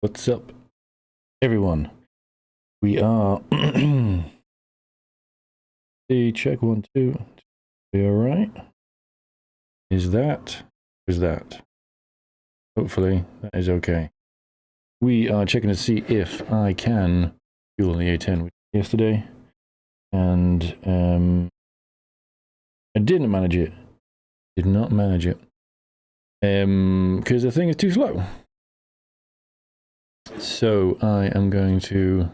What's up, everyone? We are. See, check 1, 2. We all right? Is that? Hopefully, that is okay. We are checking to see if I can fuel the A10 yesterday, and I didn't manage it. Did not manage it. Because the thing is too slow. So I am going to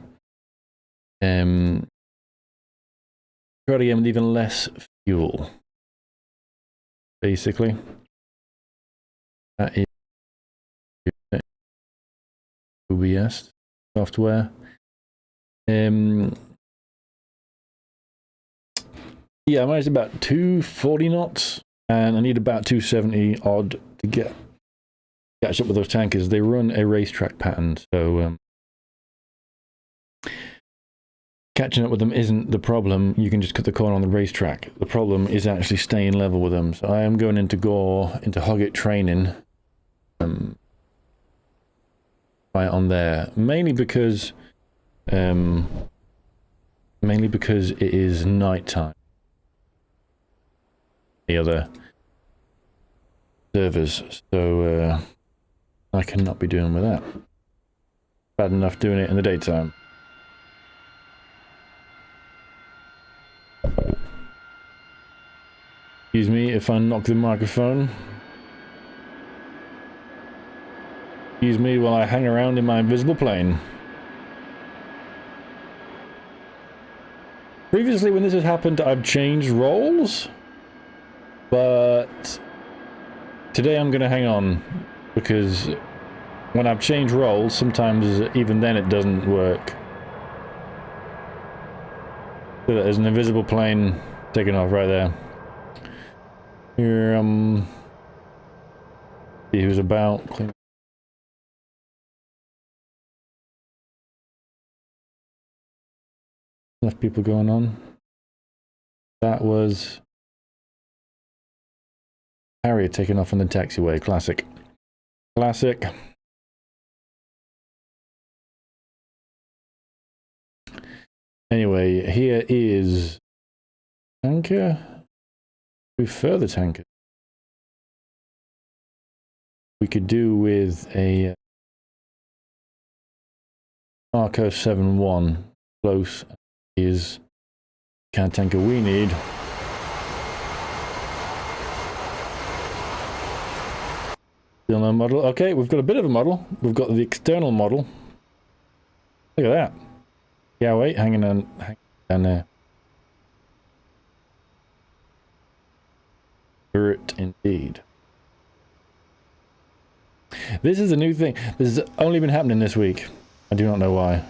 try to get with even less fuel. Basically, that is OBS software. Yeah, I managed about 240 knots, and I need about 270 odd to catch up with those tankers. They run a racetrack pattern, so catching up with them isn't the problem. You can just cut the corner on the racetrack. The problem is actually staying level with them. So I am going into Hoggit training right on there, mainly because it is night time. The other servers, so I cannot be doing with that. Bad enough doing it in the daytime. Excuse me if I knock the microphone. Excuse me while I hang around in my invisible plane. Previously, when this has happened, I've changed roles, but today I'm going to hang on, because when I've changed roles, sometimes even then it doesn't work. So there's an invisible plane taking off right there. Here, see who's about. Enough people going on. That was Harriet taking off on the taxiway. Classic. Classic. Anyway, here is tanker. Further tanker. We could do with a Marco 7-1. Close is kind of tanker we need. Still no model. Okay, we've got a bit of a model. We've got the external model. Look at that. Yeah, wait, hanging down there. Spirit indeed. This is a new thing. This has only been happening this week. I do not know why.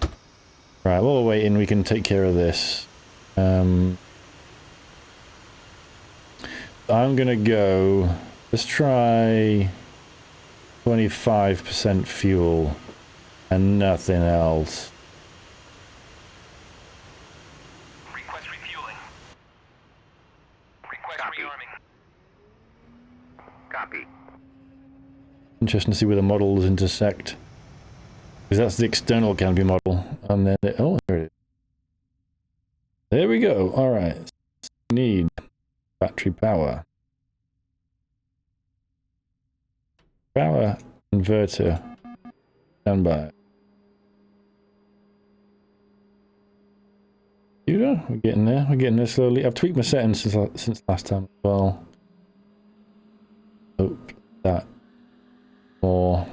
Right, while we're waiting, we can take care of this. I'm gonna go. Let's try 25% fuel and nothing else. Request refueling. Request rearming. Copy. Interesting to see where the models intersect. Because that's the external canopy model. And then, oh, there it is. There we go. All right. Need battery power. Power inverter. Standby. We're getting there. We're getting there slowly. I've tweaked my settings since last time as well. Hope that more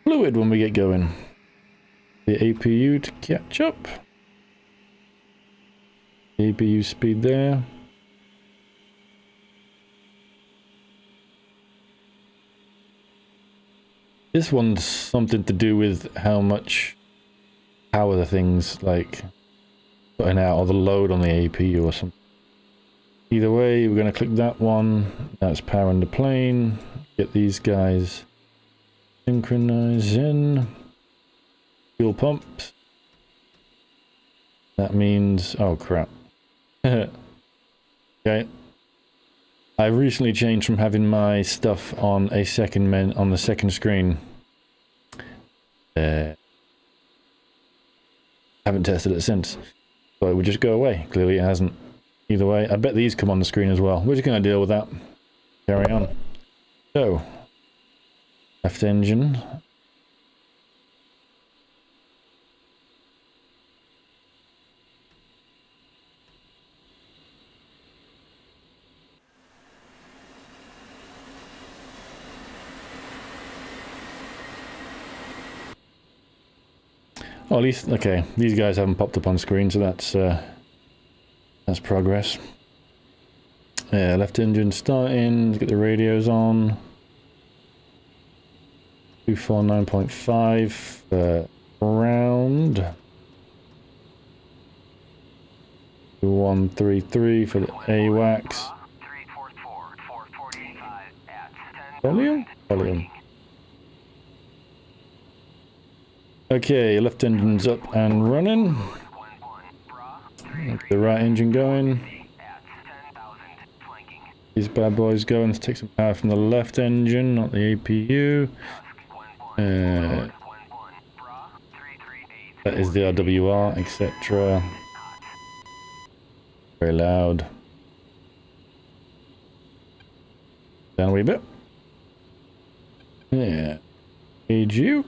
fluid when we get going. The APU to catch up. The APU speed there. This one's something to do with how much power the thing's like putting out, or the load on the APU or something. Either way, we're going to click that one. That's powering the plane. Get these guys synchronized in. Fuel pumps. That means, oh crap. Okay. I've recently changed from having my stuff on a on the second screen. Haven't tested it since. So it would just go away. Clearly it hasn't. Either way, I bet these come on the screen as well. We're just going to deal with that. Carry on. So, left engine. Oh, at least, okay, these guys haven't popped up on screen, so that's progress. Yeah, left engine starting, let's get the radios on. 249.5, round. 133 for the AWACS. Volume? Volume. Okay, left engine's up and running. Get the right engine going. These bad boys going. Let's take some power from the left engine, not the APU. That is the RWR, etc. Very loud. Down a wee bit. Yeah. Page you.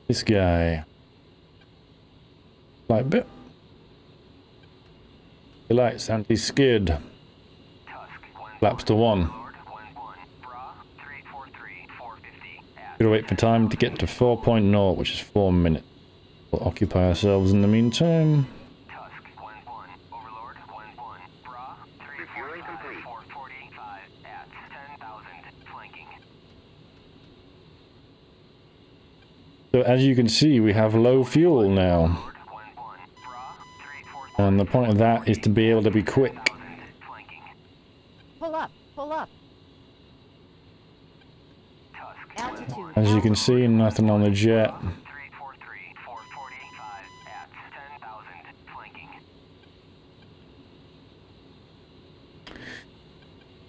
This guy. Light bit. The lights anti-skid. Flaps to 1. Gotta wait for time to get to 4.0, which is 4 minutes. We'll occupy ourselves in the meantime. So as you can see, we have low fuel now. And the point of that is to be able to be quick. Pull up, pull up. Altitude. As you can see, nothing on the jet.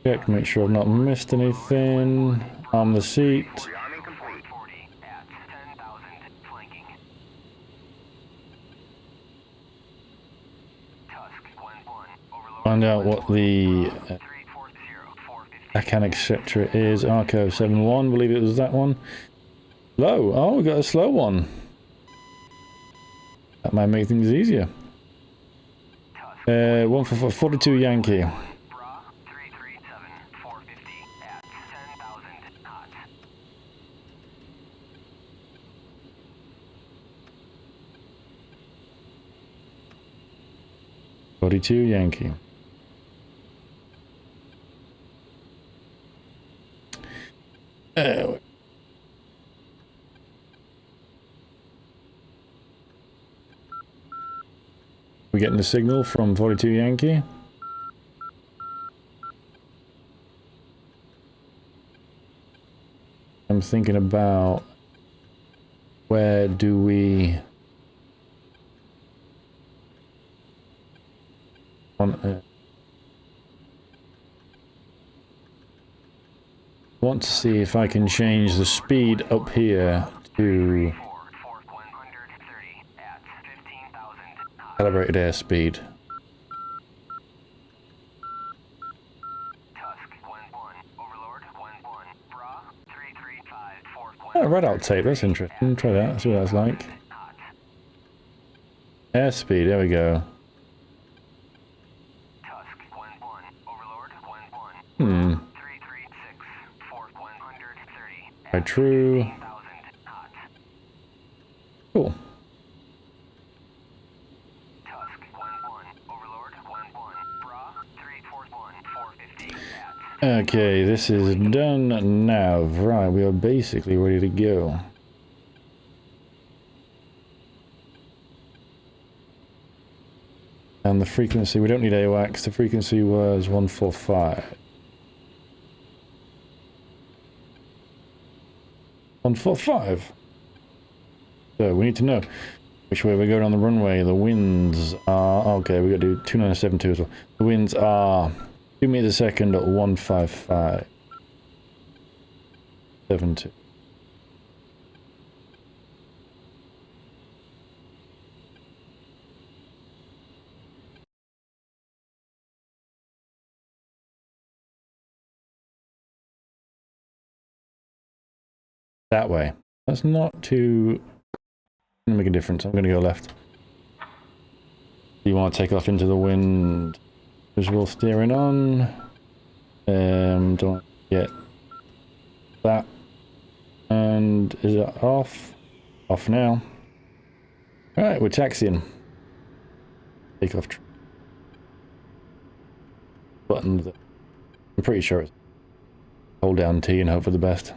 Check, make sure I've not missed anything. Arm the seat. Find out what the A10-C sector is. Arco 71, believe it was that one. Low. Oh, we got a slow one. That might make things easier. 142 Yankee. Yankee. We're getting the signal from 42 Yankee. I'm thinking about where do we want to see if I can change the speed up here to calibrated airspeed. Oh, readout tape, that's interesting. Try that, see what that's like. Airspeed, there we go. Very true. Cool. Okay, this is done now. Right, we are basically ready to go. And the frequency, we don't need AWACS, the frequency was 145. 145. So we need to know which way we're going on the runway. The winds are okay. We got to do 2972 as well. The winds are 2 meters a second at 155. 70. That way. That's not too gonna make a difference. I'm gonna go left. You want to take off into the wind? Visual steering on. Don't want to get that. And is it off? Off now. Right, we're taxiing. Take off. Button. I'm pretty sure it's hold down T and hope for the best.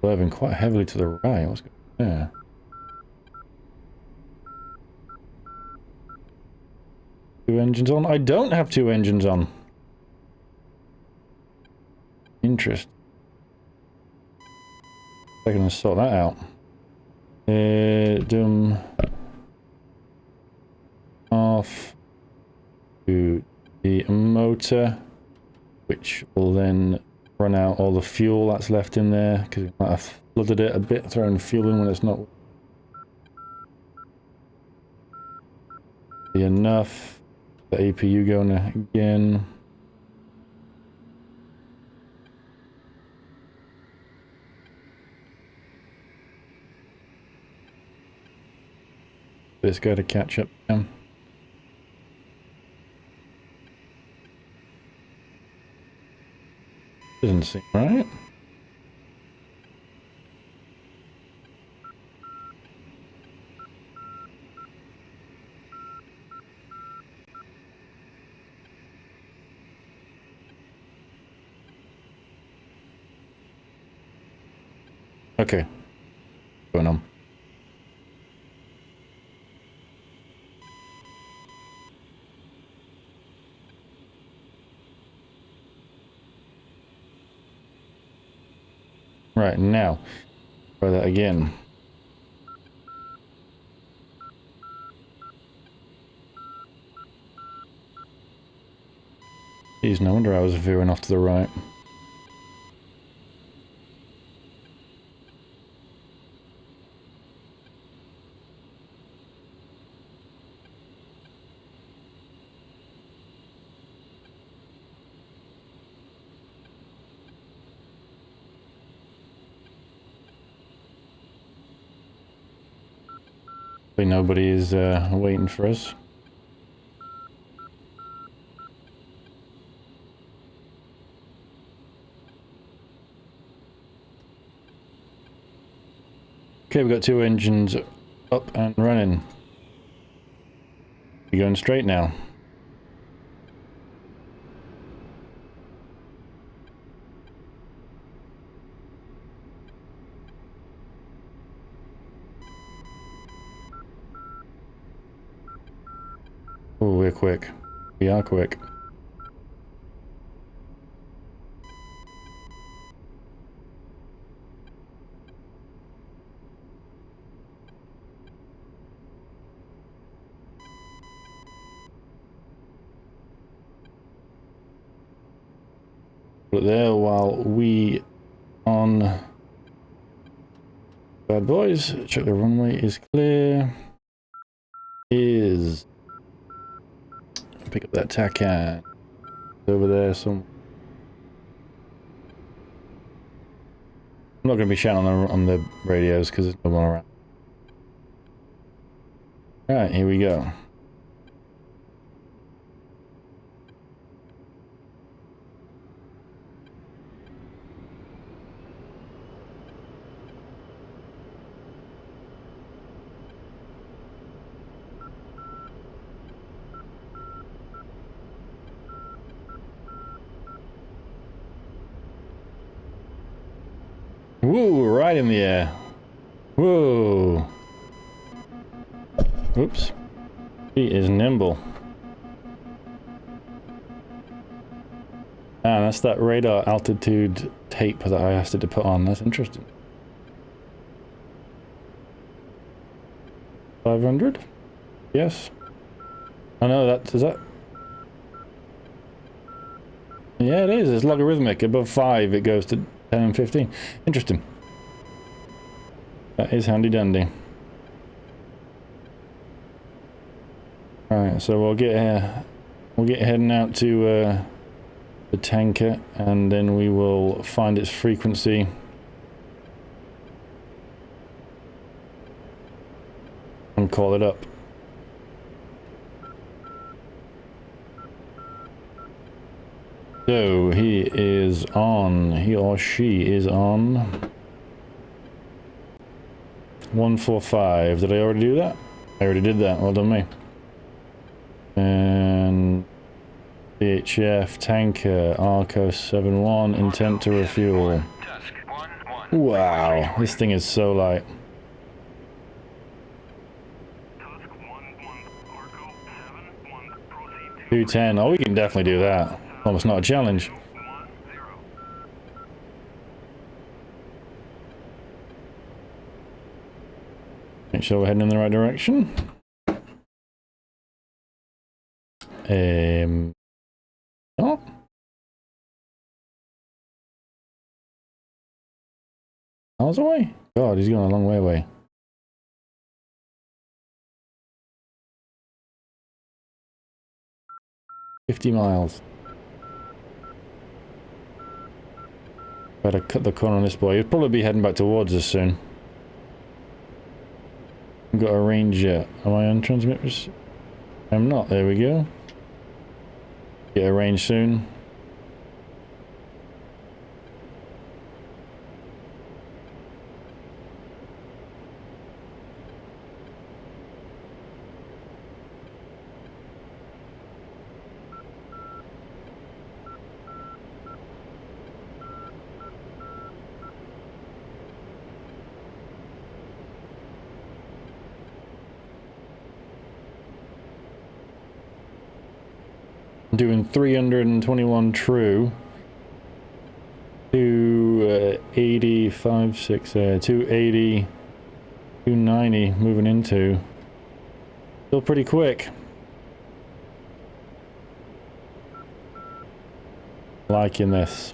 Swerving quite heavily to the right. What's going on there? Two engines on? I don't have two engines on. Interesting. I'm gonna sort that out. Off to the motor, which will then run out all the fuel that's left in there, because we might have flooded it a bit, throwing fuel in when it's not enough. The APU going again. This guy to catch up now. Doesn't seem right. Okay. What's going on? Right, now. Try that again. Jeez, no wonder I was veering off to the right. Nobody is waiting for us. Okay, we've got two engines up and running. We're going straight now. Oh, we're quick. We are quick. But there while we on bad boys, check the runway is clear. Is pick up that tack over there some. I'm not going to be shouting on the radios because there's no one around. Right, here we go. Woo, right in the air. Whoa. Oops. He is nimble. Ah, that's that radar altitude tape that I asked it to put on. That's interesting. 500? Yes. I know that, is that? Yeah, it is. It's logarithmic. Above 5, it goes to 10 and 15. Interesting. That is handy dandy. Alright, so we'll get heading out to the tanker, and then we will find its frequency. And call it up. So he is on, he or she is on 145. Did I already do that? I already did that. Well done me. And VHF tanker Arco 71 intent to refuel. Wow, this thing is so light. 210. Oh, we can definitely do that. Almost not a challenge. Make sure we're heading in the right direction. Oh. Miles away? God, he's going a long way away. $50 miles. Better cut the corner on this boy. He'll probably be heading back towards us soon. I've got a range yet. Am I on transmitters? I'm not. There we go. Get a range soon. Doing 321 true. 285, 6, 280, 290 moving into. Still pretty quick. Liking this.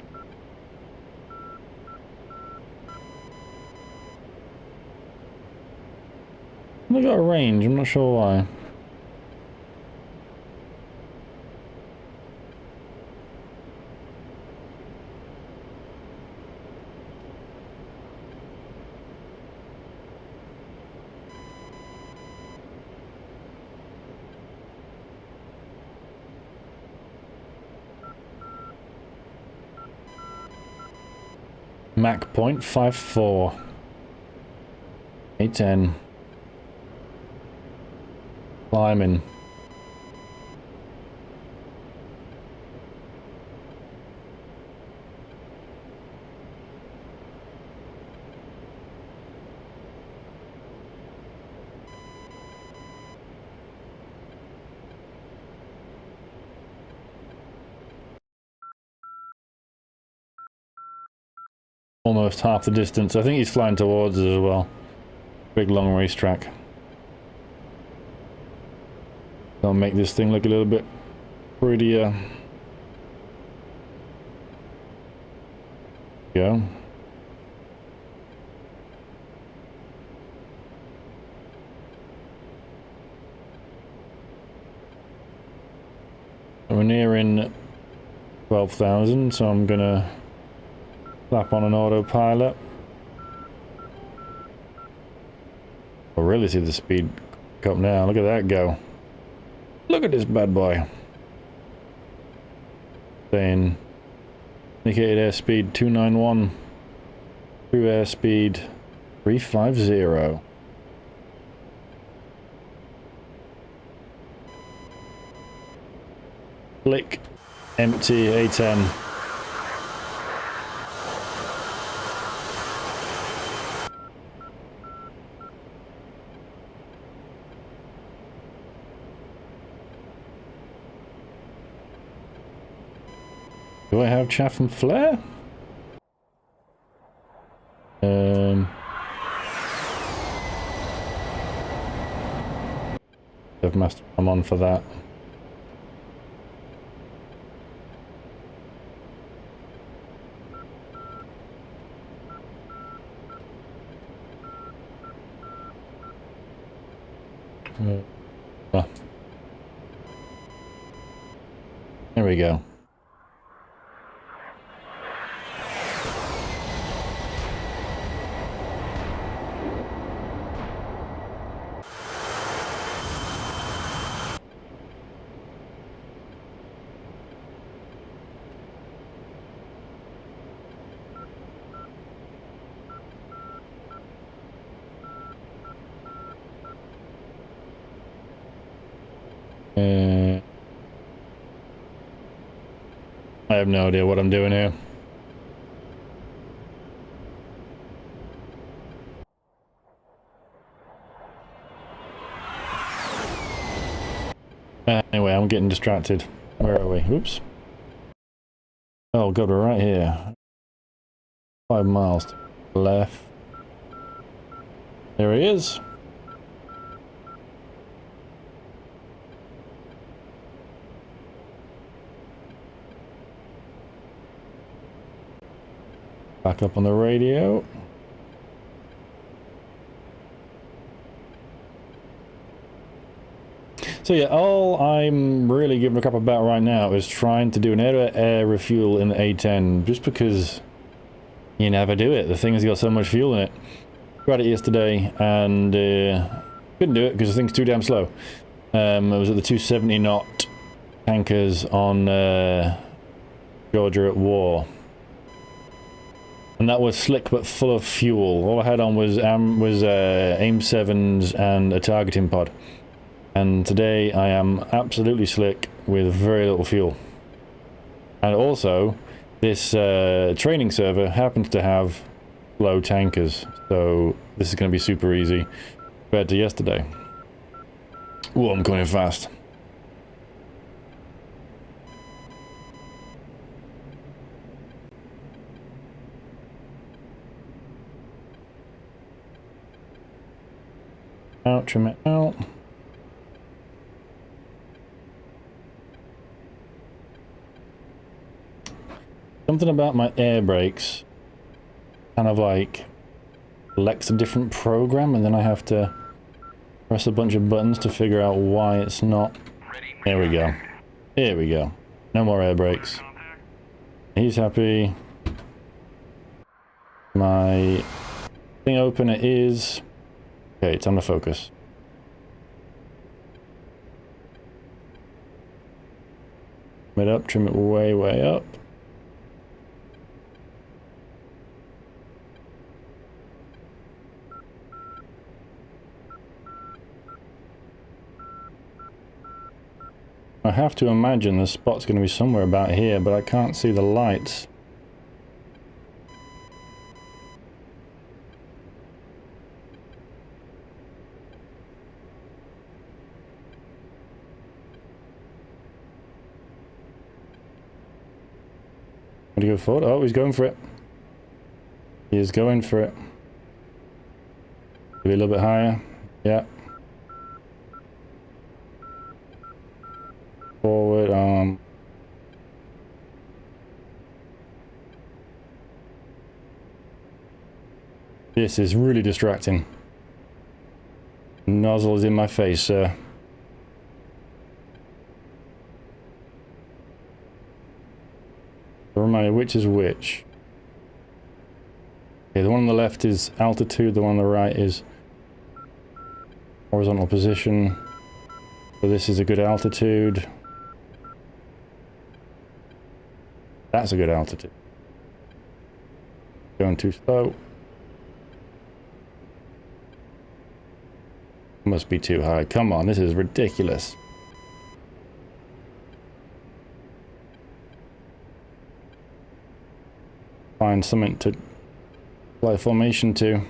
They got a range, I'm not sure why. Mach point 54. A10. Climbing. Almost half the distance. I think he's flying towards us as well. Big long racetrack. I'll make this thing look a little bit prettier. Go. We're nearing 12,000, so I'm gonna slap on an autopilot. I'll really see the speed up now. Look at that go. Look at this bad boy. Saying indicated airspeed 291. True airspeed 350. Click. Empty A10. Do I have chaff and flare? of master I'm on for that. There we go. I have no idea what I'm doing here. Anyway, I'm getting distracted. Where are we? Oops. Oh god, we're right here. 5 miles to the left. There he is. Back up on the radio. So yeah, all I'm really giving a crap about right now is trying to do an air-to-air refuel in the A10, just because you never do it. The thing's got so much fuel in it. Tried it yesterday and couldn't do it because the thing's too damn slow. I was at the 270 knot tankers on Georgia at War. And that was slick but full of fuel. All I had on was AIM 7s and a targeting pod. And today I am absolutely slick with very little fuel. And also, this training server happens to have low tankers, so this is going to be super easy compared to yesterday. Oh, I'm coming fast. Out, trim it out. Something about my air brakes kind of like selects a different program, and then I have to press a bunch of buttons to figure out why it's not. There we go. Here we go. No more air brakes. He's happy. My thing opener is... Okay, time to focus. Trim it up, trim it way, way up. I have to imagine the spot's going to be somewhere about here, but I can't see the lights. Want to go forward? Oh, he's going for it. He is going for it. Maybe a little bit higher. Yeah. Forward, This is really distracting. Nozzle is in my face, sir. Remind me which is which. Okay, the one on the left is altitude, the one on the right is horizontal position. So this is a good altitude. That's a good altitude. Going too slow. Must be too high. Come on, this is ridiculous. Find something to fly formation to.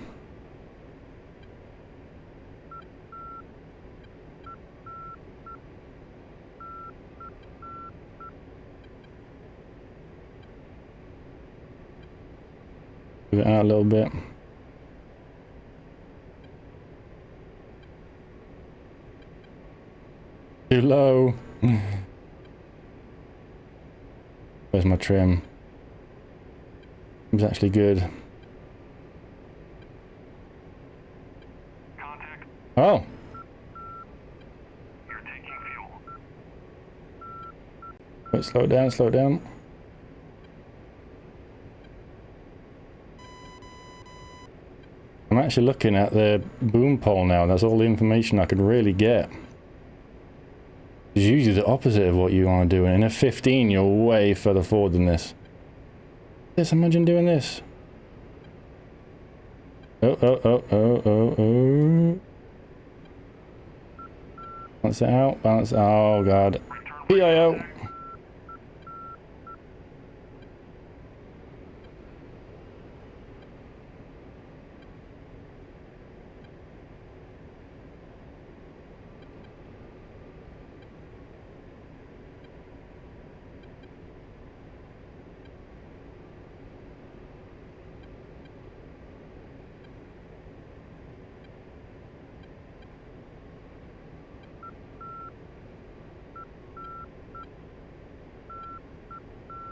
Move it out a little bit. Too low. Where's my trim? It's actually good. Contact. Oh, You're taking fuel. but slow it down, slow it down. I'm actually looking at the boom pole now. That's all the information I could really get. It's usually the opposite of what you want to do. And in a 15, you're way further forward than this. Just imagine doing this. Oh. Balance it out, balance. Oh, God. PIO.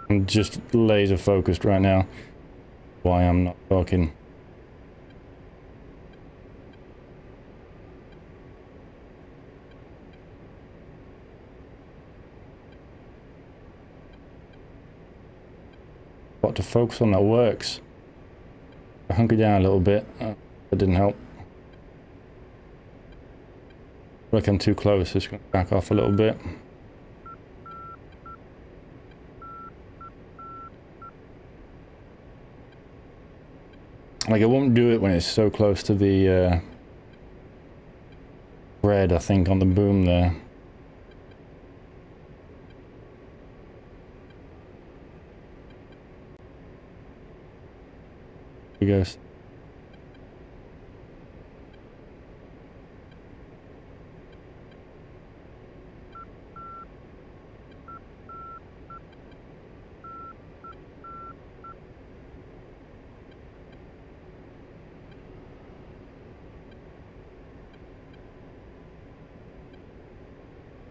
I'm just laser focused right now. Why I'm not talking. What to focus on that works. I hunker down a little bit. That didn't help. Like I'm too close, just gonna back off a little bit. Like I won't do it when it's so close to the red, I think, on the boom there. Here goes.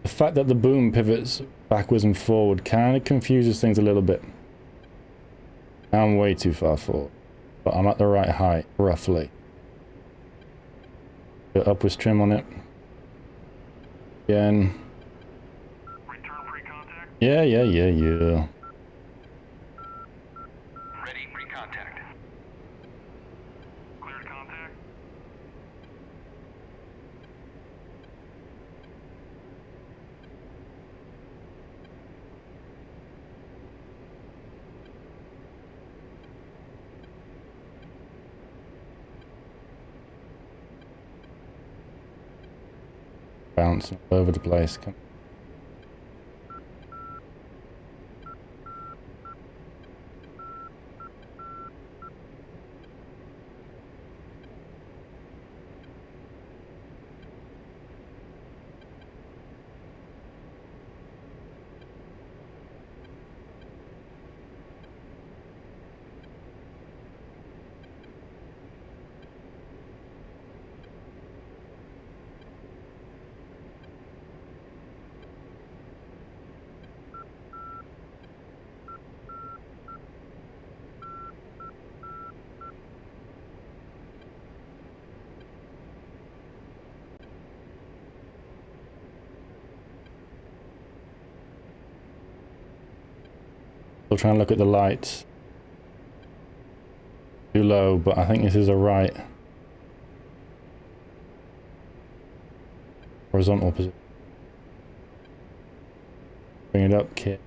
The fact that the boom pivots backwards and forward kind of confuses things a little bit. I'm way too far forward, but I'm at the right height, roughly. Put upwards trim on it. Again. Return pre-contact. Yeah. Ready pre-contact. Cleared contact. Bouncing all over the place. Still trying to look at the lights. Too low, but I think this is a right horizontal position. Bring it up, kid.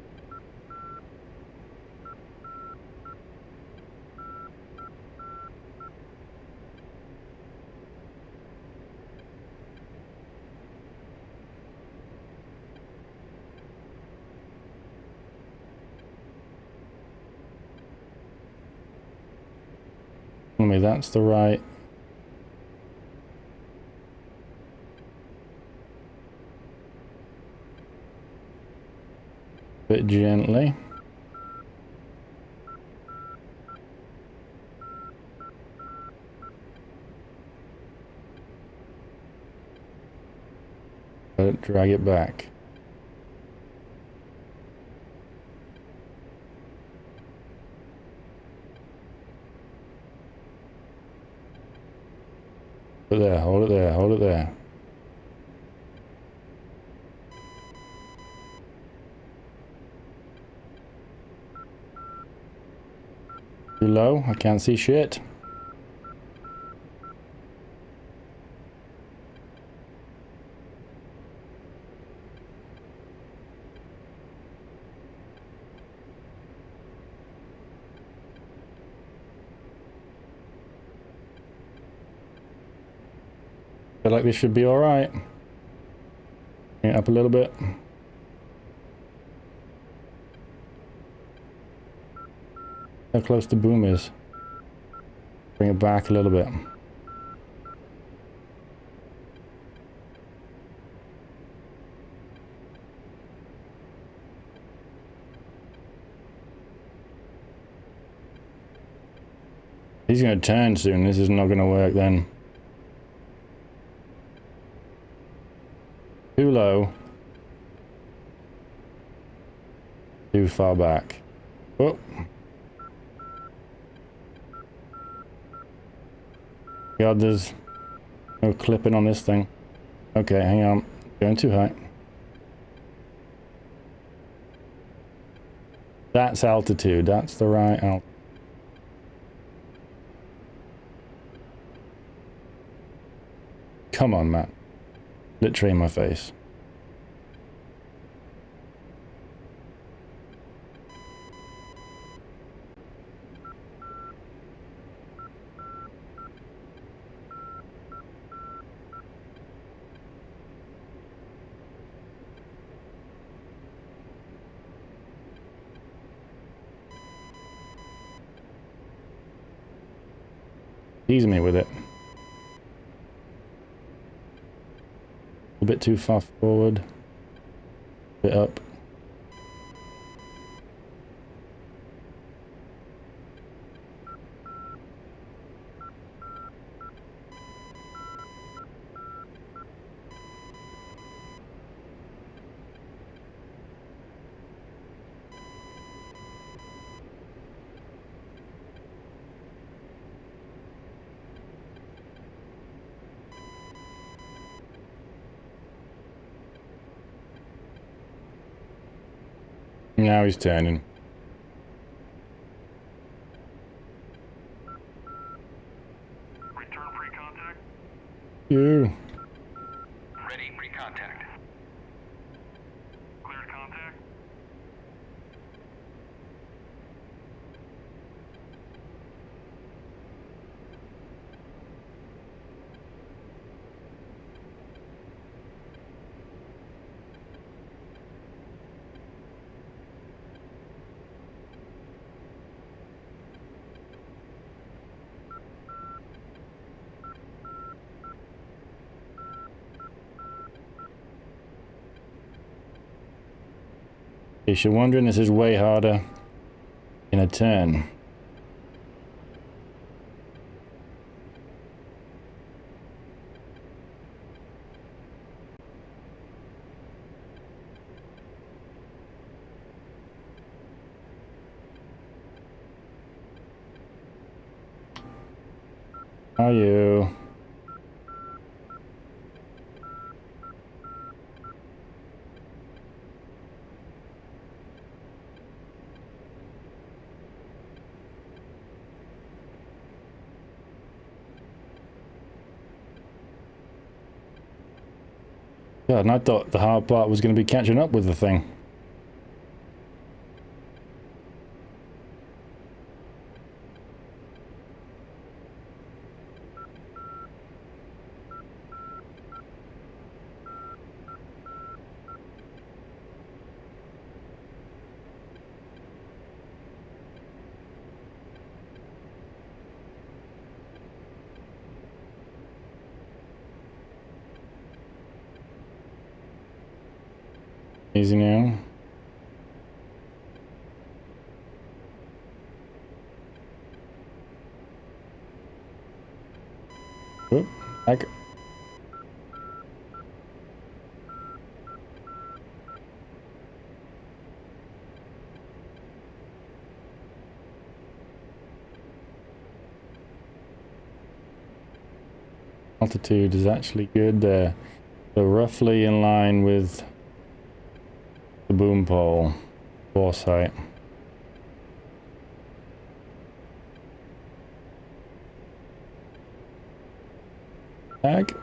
Tell me that's the right. Bit gently. Drag it back. Hold it there, hold it there, hold it there. Too low? I can't see shit. Feel like this should be alright. Bring it up a little bit. How close the boom is. Bring it back a little bit. He's going to turn soon. This is not going to work then. Too low. Too far back. Oh. God, there's no clipping on this thing. Okay, hang on. Going too high. That's altitude. That's the right altitude. Come on, Matt. Literally in my face. Tease me with it. A bit too far forward. A bit up. Now he's turning. Return free contact. You. Ready, recontact. Cleared contact. If you're wondering, this is way harder in a turn. How are you? God, and I thought the hard part was going to be catching up with the thing. Easy now. Oop, back. Altitude is actually good there. So roughly in line with the boom pole foresight. Tag.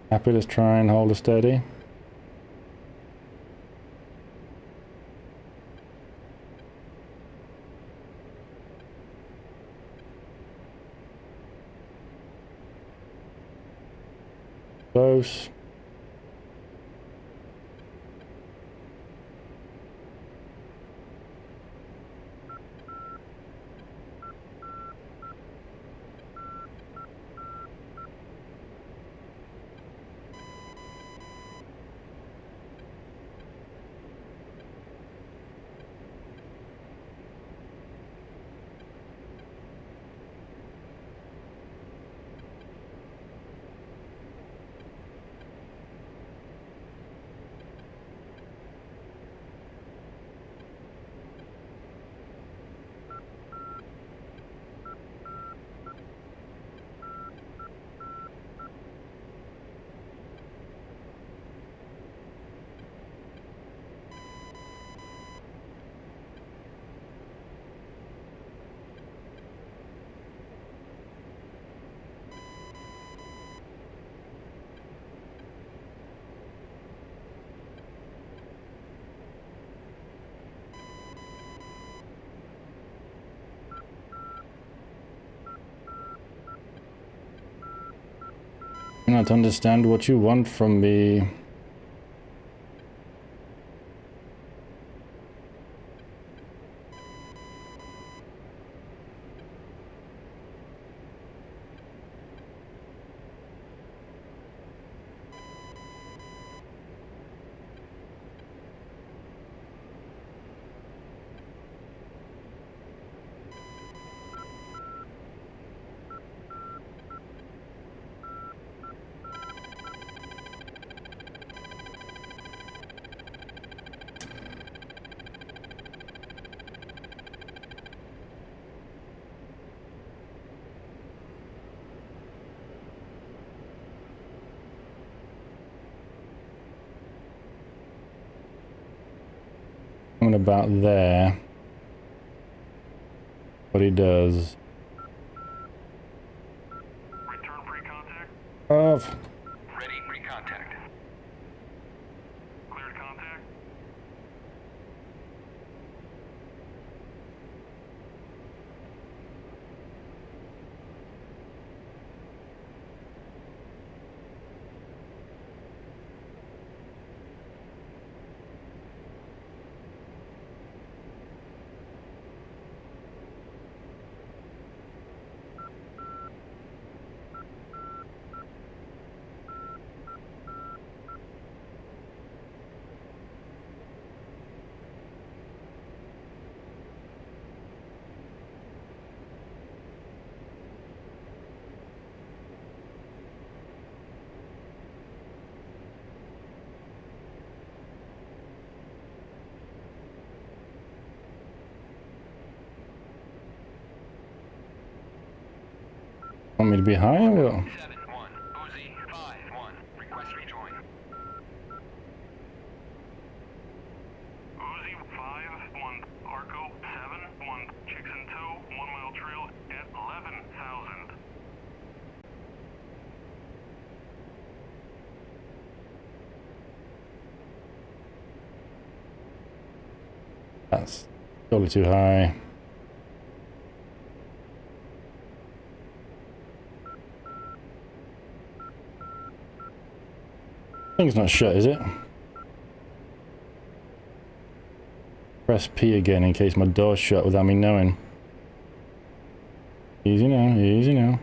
Happy, let's try and hold it steady. Close. I cannot understand what you want from me. Coming about there. What he does. Return pre-contact. Off. Ready pre-contact. Cleared contact. Want me to be high or what? 7-1. Uzi 5-1. Request rejoin. Uzi 5-1. Arco 7-1. Chickson 2. 1 mile trail at 11,000. That's totally too high. Thing's not shut, is it? Press P again in case my door's shut without me knowing. Easy now, easy now.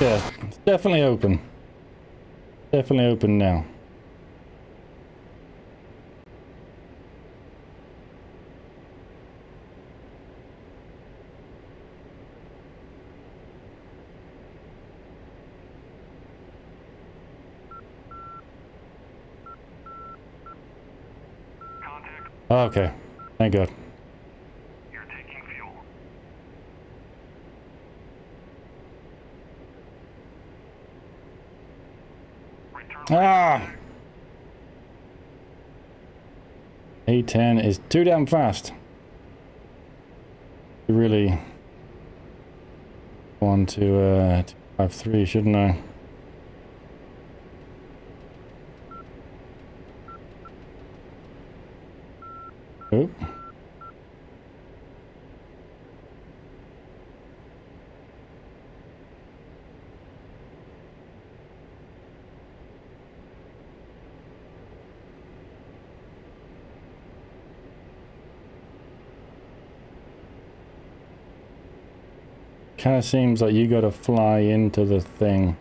Yeah, it's definitely open. Definitely open now. Contact. Okay, thank God. You're taking fuel. Return. Ah! A10 is too damn fast. Really want to 253, shouldn't I? Oh. Kind of seems like you got to fly into the thing.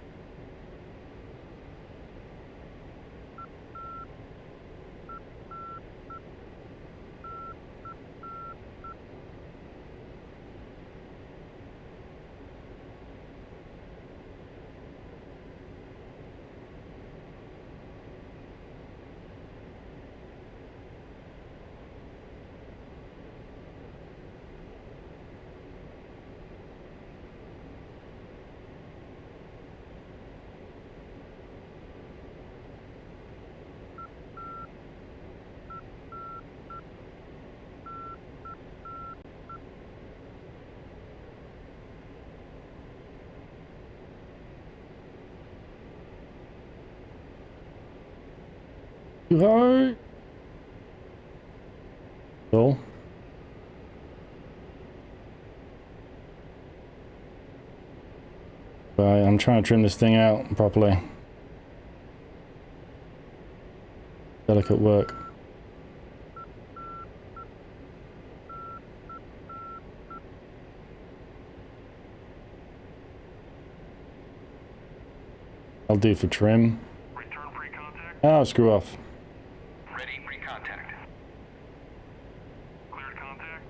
Too high. Cool. Right, I'm trying to trim this thing out properly. Delicate work. I'll do for trim. Return free contact. Oh, screw off. Ready free contact. Cleared contact.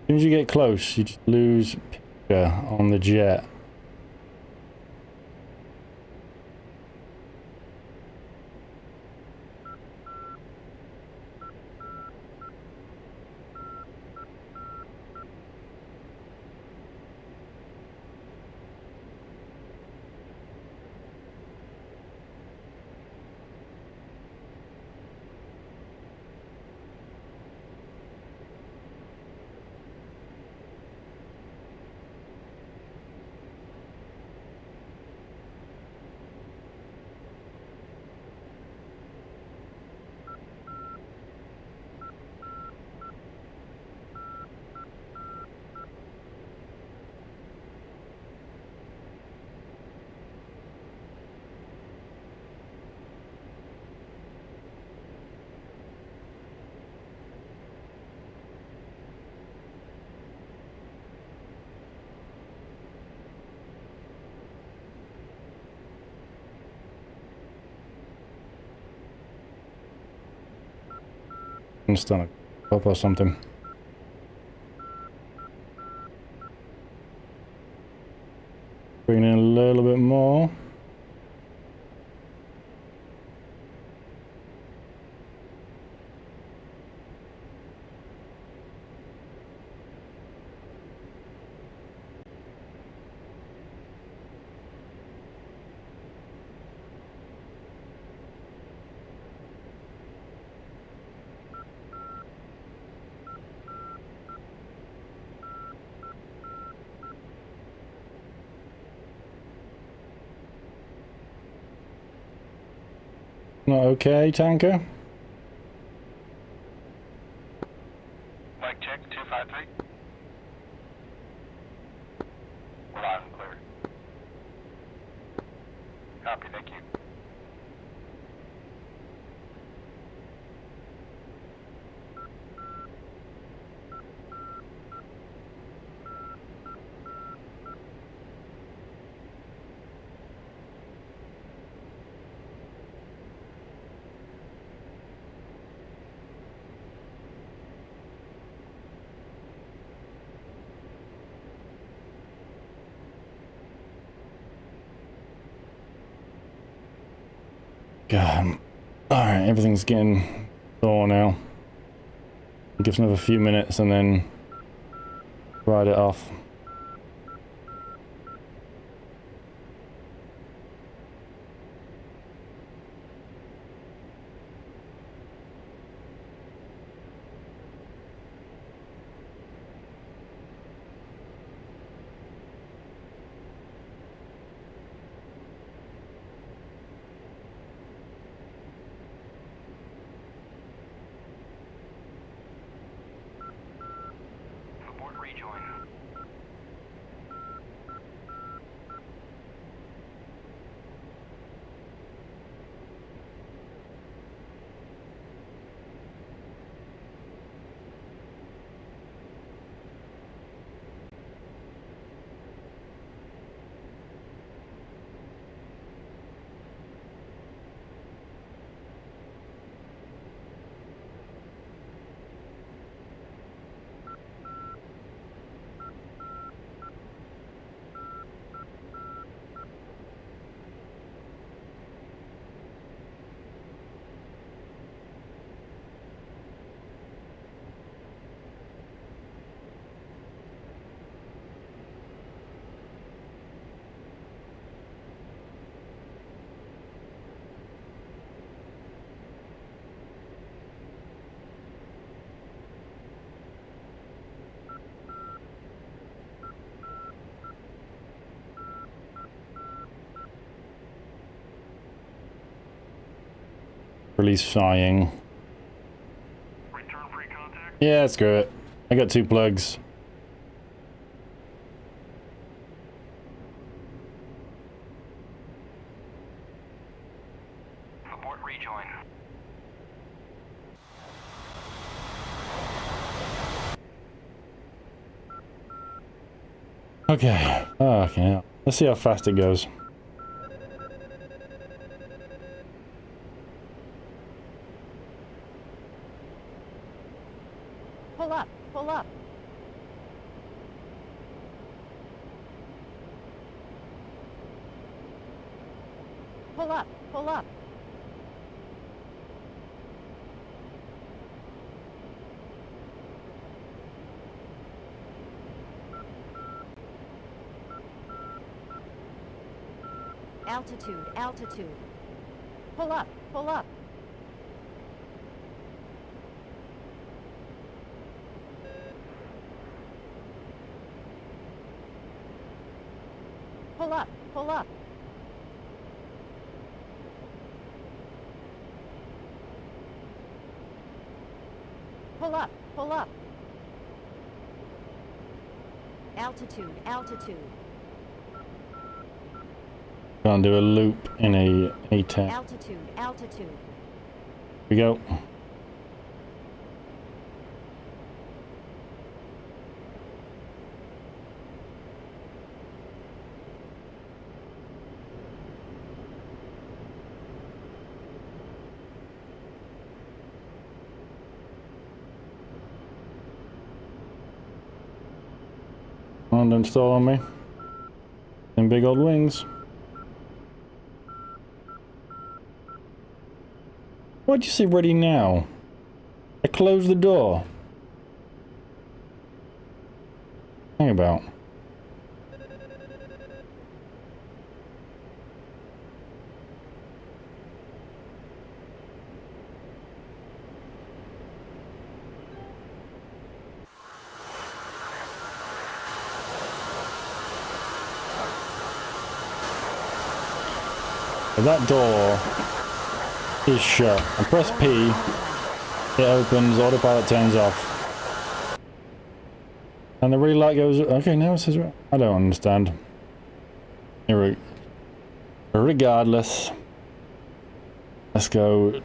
As soon as you get close, you just lose picture on the jet. I'm just on a top or something. Bring in a little bit more. Not okay, tanker? Mic check, 253. We're loud and clear. Copy, thank you. God. Alright, everything's getting sore now. Give us another few minutes and then ride it off. Abort rejoin. Release flying. Return free contact. Yeah, screw it. I got 2 plugs. Abort rejoin. Okay. Oh, okay. Let's see how fast it goes. Pull up. Pull up. Pull up. Pull up. Altitude. Altitude. Pull up. Pull up. Pull up. Pull up. Pull up. Pull up. Altitude. Altitude. Gonna do a loop in a A10. Altitude. Altitude. Here we go. Come on, don't stall on me. Them big old wings. Why'd you say ready now? I closed the door. Hang about. That door is shut. I press P, it opens, autopilot turns off. And the relay light goes, okay, now it says, I don't understand. Regardless, let's go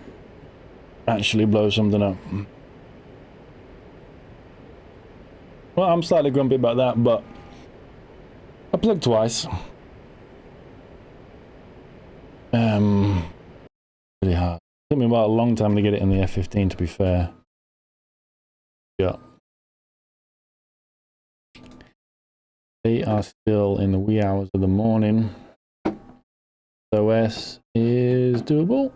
actually blow something up. Well, I'm slightly grumpy about that, but I plugged twice. Really hard. Took me about a long time to get it in the F-15, to be fair. Yeah. They are still in the wee hours of the morning. OS is doable.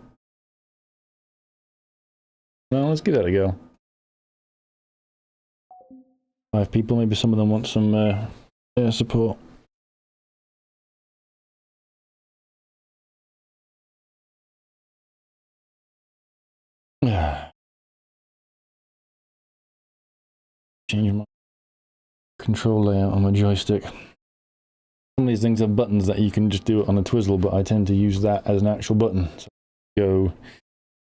Well, let's give that a go. 5 people, maybe some of them want some air support. Change my control layout on my joystick. Some of these things have buttons that you can just do it on a twizzle, but I tend to use that as an actual button. So go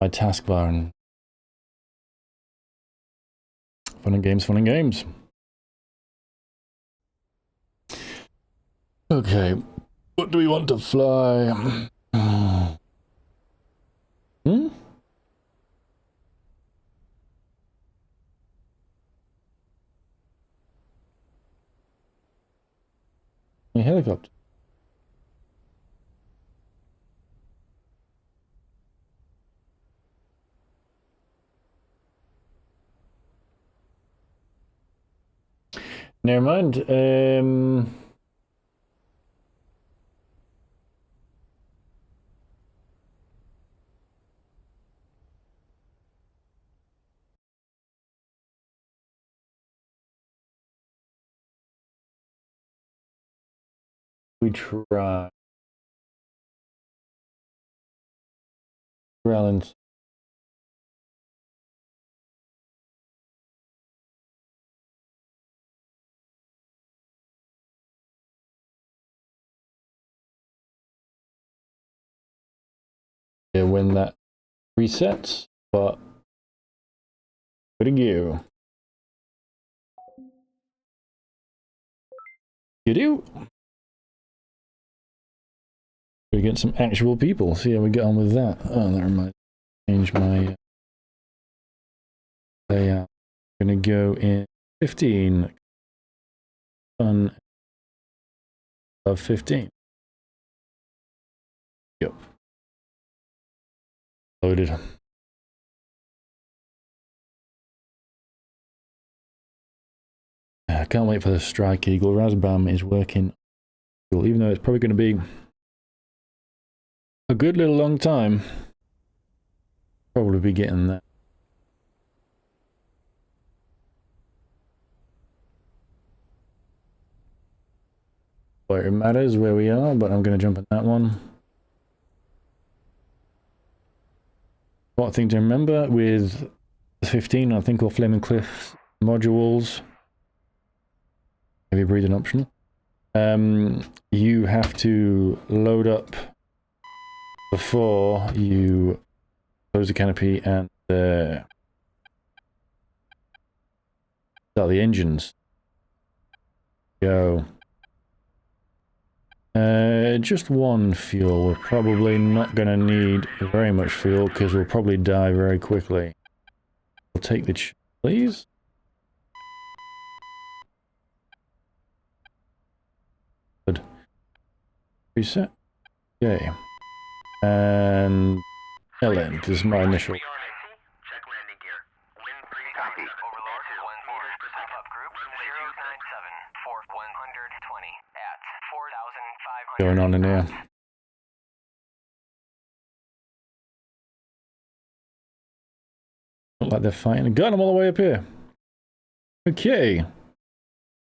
my taskbar and fun and games, fun and games. Okay, what do we want to fly? A helicopter. Never mind. We try. Balance. Yeah, when that resets, but good to go. You do. We get some actual people. See how we get on with that. Oh, that reminds me. Change my layout. I'm gonna go in 15. Fun of 15. Yep. Loaded. I can't wait for the Strike Eagle. Razbam is working, even though it's probably going to be a good little long time. Probably be getting that. Where it matters where we are, but I'm going to jump on that one. One thing to remember with the 15, I think, or Flaming Cliff modules, heavy breathing optional. You have to load up before you close the canopy and start the engines. Go. Just one fuel. We're probably not going to need very much fuel because we'll probably die very quickly. We'll take the please. Good. Reset. Okay. And LN, this is my initial. Check landing gear. Wind 3 copy. Overlord 1 step up group 097 for 120 at 4,500. Going on in here. Look like they're fighting. Got them all the way up here. Okay.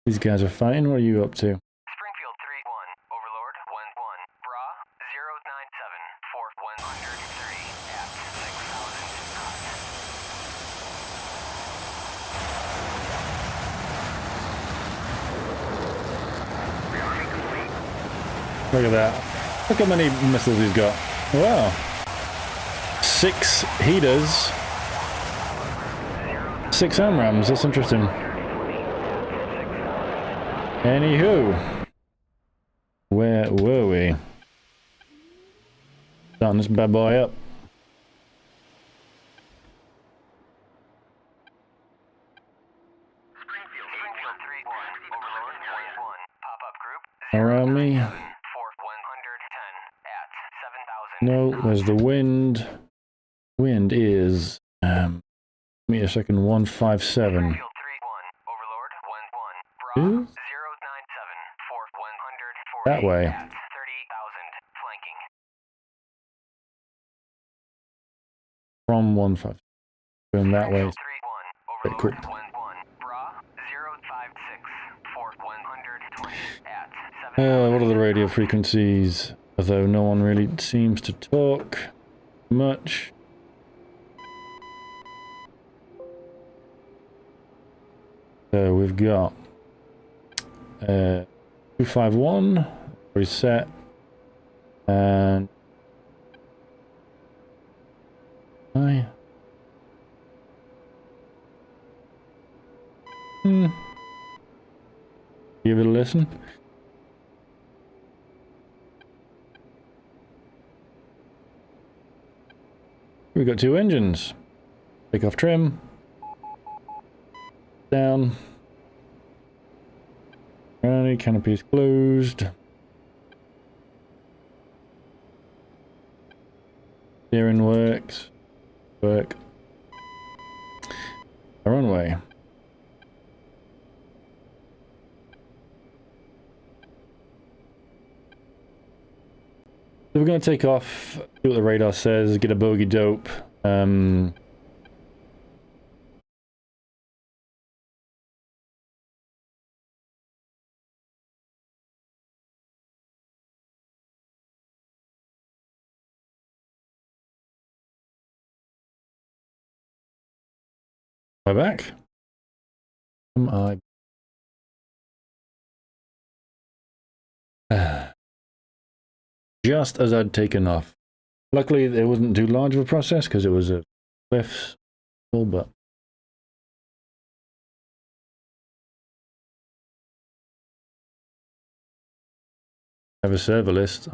These guys are fighting. What are you up to? Springfield 3-1. Overlord 1-1. Bra 097 for 103 at 6,000 knots. Look at that. Look how many missiles he's got. Wow. 6 heaters. 6 AMRAAMs, that's interesting. Anywho. Where were we? Starting this bad boy up. Around me. No, there's the wind. Wind is, give me a second, 157. Is? That way. From 157. Going that way. Okay, cool. What are the radio frequencies? Although no one really seems to talk much. So we've got 251 reset and hi. Give it a listen. We've got 2 engines. Take off trim. Down. Running, canopies closed. Steering works. Work. A runway. So we're going to take off, see what the radar says, get a bogey dope. Am I back? Am I? Just as I'd taken off. Luckily, it wasn't too large of a process because it was a cliff, but I have a server list.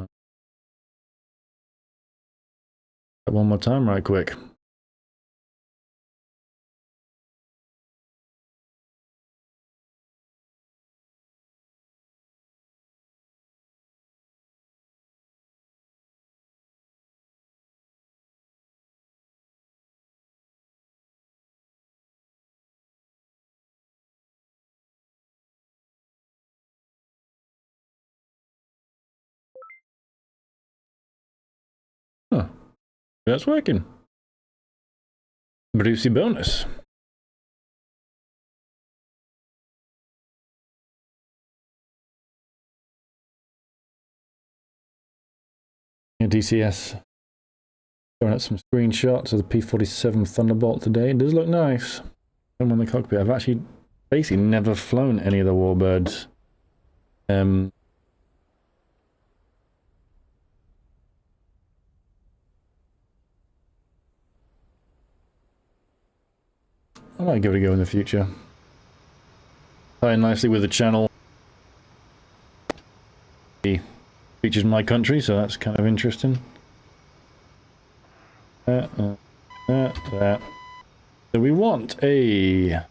One more time, right quick. Huh. That's working. Brucey bonus. Yeah, DCS. Showing up some screenshots of the P-47 Thunderbolt today. It does look nice. I'm in the cockpit. I've actually basically never flown any of the Warbirds. I might give it a go in the future. Tying nicely with the channel. It features my country, so that's kind of interesting. That. So we want a...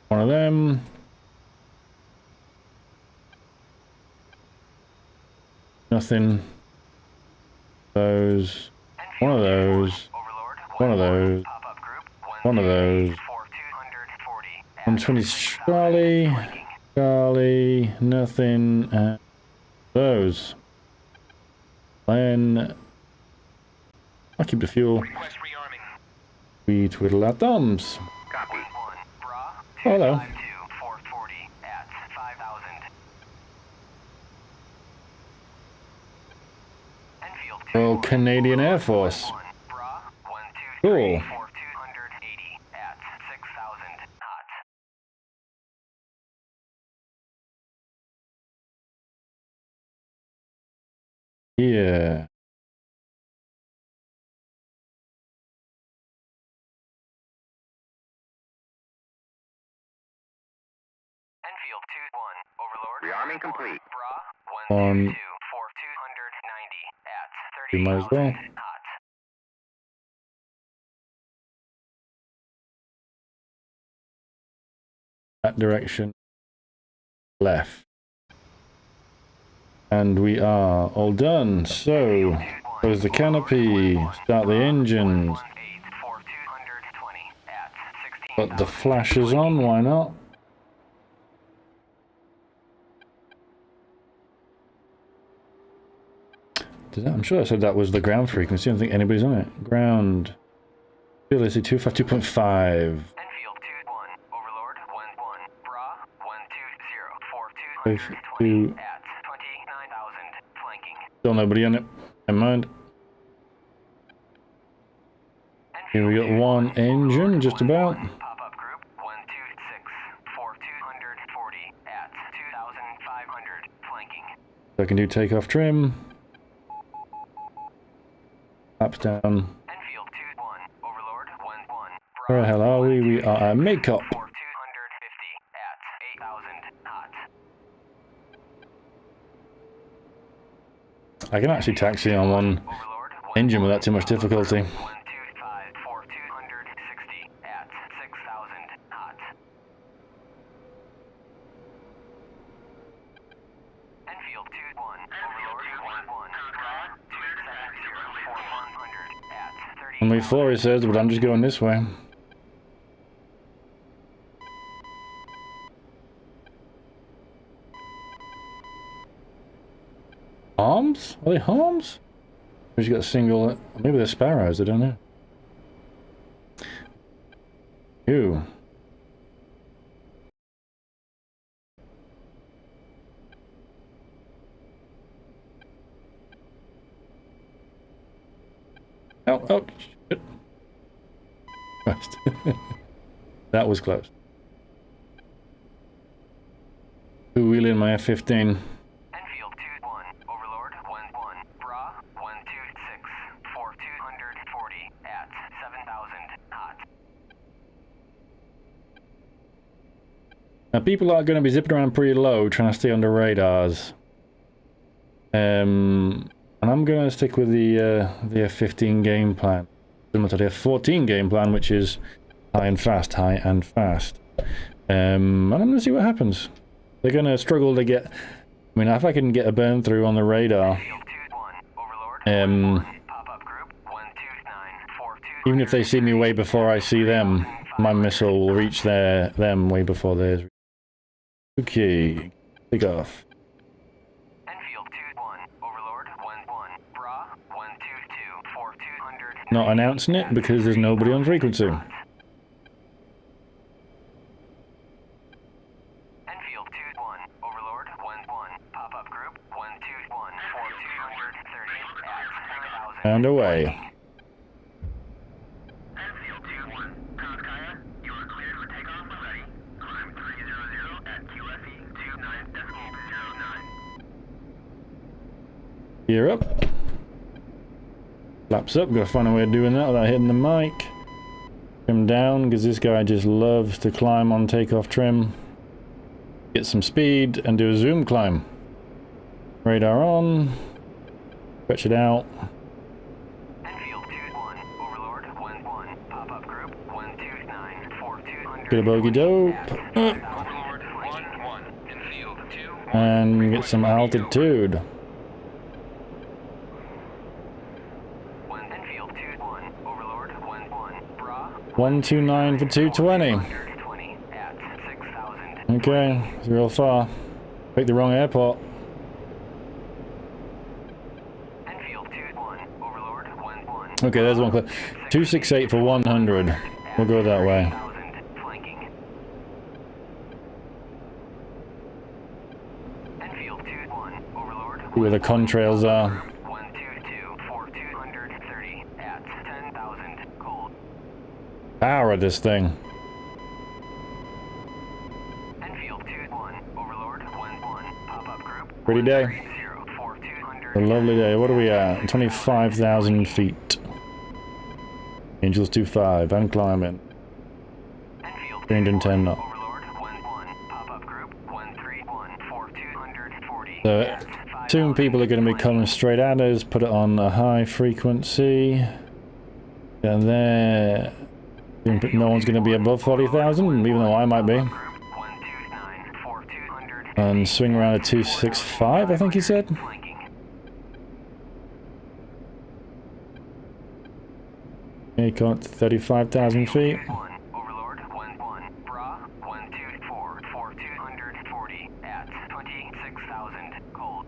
one of them. Nothing. Those. One of those. One of those. One of those. 120 Charlie. Charlie. Nothing. Those. Then I'll keep the fuel. We twiddle our thumbs. Oh, hello. Royal Canadian Air Force. Cool. Yeah. Enfield 2-1, Overlord. Rearming complete. Bra, 122, for 290 at We might as well. 30,000 hot. That direction. Left. And we are all done. So, close the canopy, start the engines. Put the flashes on, why not? I'm sure I said that was the ground frequency. I don't think anybody's on it. Ground. Let's see, 252.5. Enfield 2-1, Overlord 1-1, Bra 120 for 220 at 29,000, flanking. Still nobody on it. Never mind. Here we got one engine, just about. Pop-up group 126 for 240 at 2,500, flanking. So I can do takeoff trim. Laps down. Enfield 2-1, Overlord 1-1, Where the hell are we? We are at makeup. for 250 at 8,000 hot. I can actually taxi on one Overlord engine without too much difficulty. 125 for 260 at 6,000 hot. Enfield 2-1, Overlord 1-1, Bra 270 for 100 at 30. Only 4 it says, but I'm just going this way. Harms? Are they harms? Or you got a single... Maybe they're sparrows, I don't know. Ew. Oh, shit. Christ. That was close. Two-wheeling my F-15. Enfield 2-1, Overlord 1-1, Bra 126 for 240 at 7,000 hot. Now, people are going to be zipping around pretty low, trying to stay under radars. And I'm going to stick with the F-15 game plan. Similar to the F-14 game plan, which is high and fast, high and fast. And I'm going to see what happens. They're going to struggle to get... I mean, if I can get a burn through on the radar... Pop-up group 129 for 200. Even if they see me way before I see them, my missile will reach them way before theirs. Okay, take off. Enfield 2-1, Overlord 1-1, Bra 122 for 200. Not announcing it because there's nobody on frequency. Enfield 2-1, Overlord 1-1, pop-up group 121 for 230 at 9,000. And away. Enfield 2-1, Kaya, you are cleared for takeoff when ready. Climb 300 at QFE 29.09. Gear up. Flaps up. Gotta find a way of doing that without hitting the mic. Trim down, because this guy just loves to climb on takeoff trim. Get some speed and do a zoom climb. Radar on. Stretch it out. Enfield 2-1, Overlord 1-1, pop-up group 129 for 200. Get a bogey dope. Overlord 1-1, Enfield 2. And get some altitude. Enfield 2-1, Overlord 1-1, Bra 129 for 220. 120 at 6,000. Okay, it's real far. Picked the wrong airport. Enfield 2-1, Overlord 1-1. Okay, there's one clear. 268 for 100. We'll go that way. 6,000, flanking. Enfield 2-1, Overlord Where the contrails are. 122 for 230 at 10,000, cold. Power this thing. Enfield 2-1, Overlord 1-1, pop-up group. Pretty day. 130 for 200. A lovely day. What are we at? 25,000 feet. Angels 25. I'm climbing. Enfield 310 knots. Overlord 1-1, pop-up group So soon people are going to be coming straight at us. Put it on a high frequency. And there, no one's going to be above 40,000, even though I might be. And swing around at 265, I think he said. Okay, got 35,000 feet. Overlord 1-1, Bra 124, 4240 at 26,000 cold.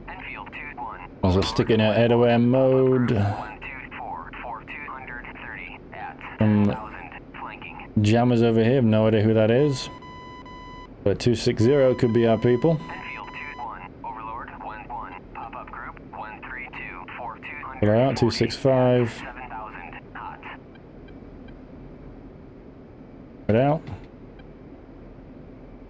Enfield 2-1. Also sticking at head-away mode. 124, 4230 at Um, 7,000 flanking. Jammers over here, have no idea who that is. But 260 could be our people. Enfield 2-1, Overlord 1-1, pop-up group 132, 4200. Put out 265. 7,000 hot. Put out.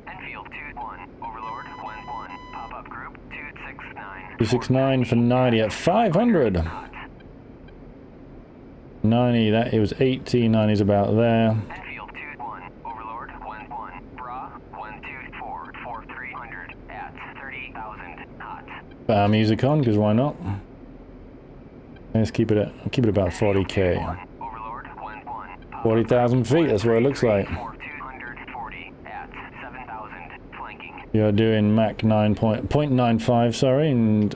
Enfield 2-1, Overlord 1-1, pop-up group 269. 269 for 90 at 500. Hot. 90, that it was 80, 90's about there. Enfield 2-1, Overlord 1-1, Bra 124, 4300 at 30,000 hot. Music on, because why not? Let's keep it about 40k. Overlord 1-1, 40,000 feet, that's what it looks like. 4240 at 7,000 flanking. You're doing Mach 9.95, sorry, and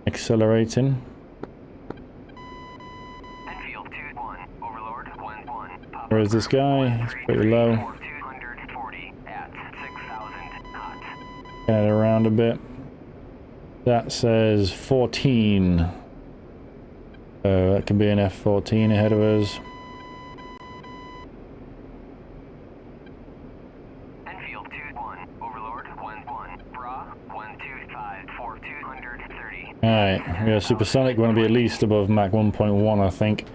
accelerating. Enfield 2-1, Overlord 1-1, pop Where is this guy? It's pretty low. 4240 at 6,000 hot. Get it around a bit. That says 14. That could be an F-14 ahead of us. Enfield 2-1, Overlord 1-1, Bra 125, 4230. Alright, yeah, supersonic want to be at least above Mach 1.1, I think.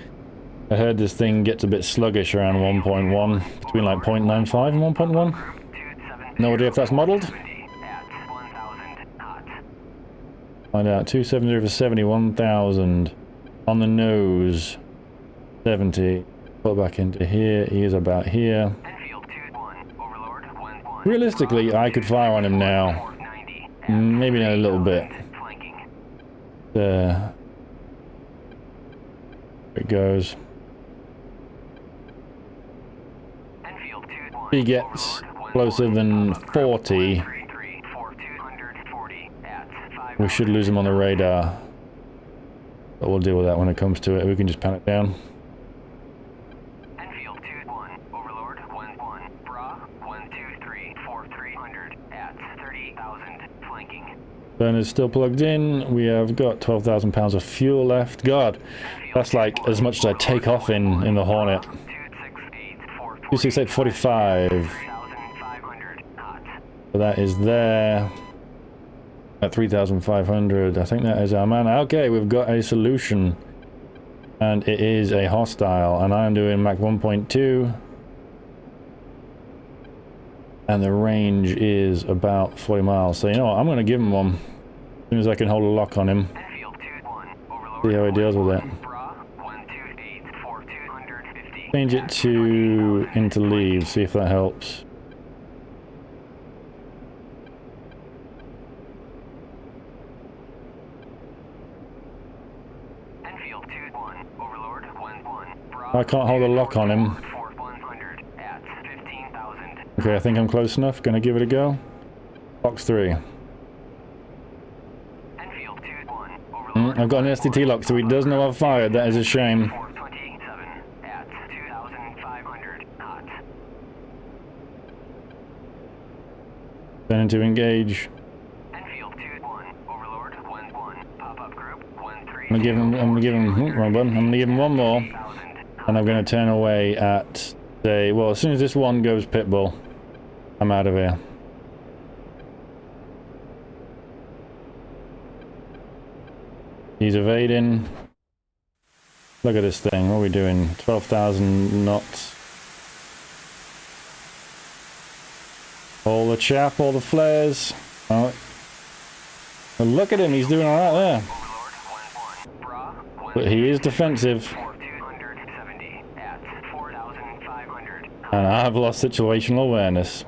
I heard this thing gets a bit sluggish around 1.1, between like 0.95 and 1.1. No idea if that's modeled. At 1,000 hot. Find out. 270 for 70, 1,000. On the nose, 70. Put back into here. He is about here. Enfield 2-1, Overlord 1-1. Realistically, I could fire on him now. 490 at Maybe in a little bit. flanking. There it goes. Enfield 2-1. He gets Overlord 1-1, closer than 40. 133, 4240 at 5. We should lose him on the radar. But we'll deal with that when it comes to it. We can just pan it down. Enfield 2-1, Overlord 1-1, Bra 123, 4300 at 30,000 flanking. Burner's still plugged in. We have got 12,000 pounds of fuel left. God, that's like as much as I take off in the Hornet. 268, 45. 3,500 hot. So that is there. At 3,500. I think that is our man. Okay, we've got a solution. And it is a hostile. And I'm doing Mach 1.2. And the range is about 40 miles. So you know what? I'm going to give him one. As soon as I can hold a lock on him. Enfield 2-1, Overlord See how he deals with it. Bra 128, 4250. Change it to into leave. See if that helps. Enfield 2-1, Overlord 1-1, Bra I can't hold a lock on him. 100 at 15,000. Okay, I think I'm close enough. Gonna give it a go. Box 3. Enfield 2-1, Overlord I've got an STT lock, so he does know I've fired. That is a shame. 427 at 2,500 hot. Turning to engage. Enfield 2-1, Overlord 1-1, pop-up group 132. I'm gonna give him, wrong button. I'm gonna give him one more. And I'm gonna turn away at, say, well, as soon as this one goes pitbull, I'm out of here. He's evading. Look at this thing. What are we doing? 12,000 knots. All the chap, all the flares. Oh. Well, look at him. He's doing all right there. But he is defensive. 270 at 4,500. And I've lost situational awareness.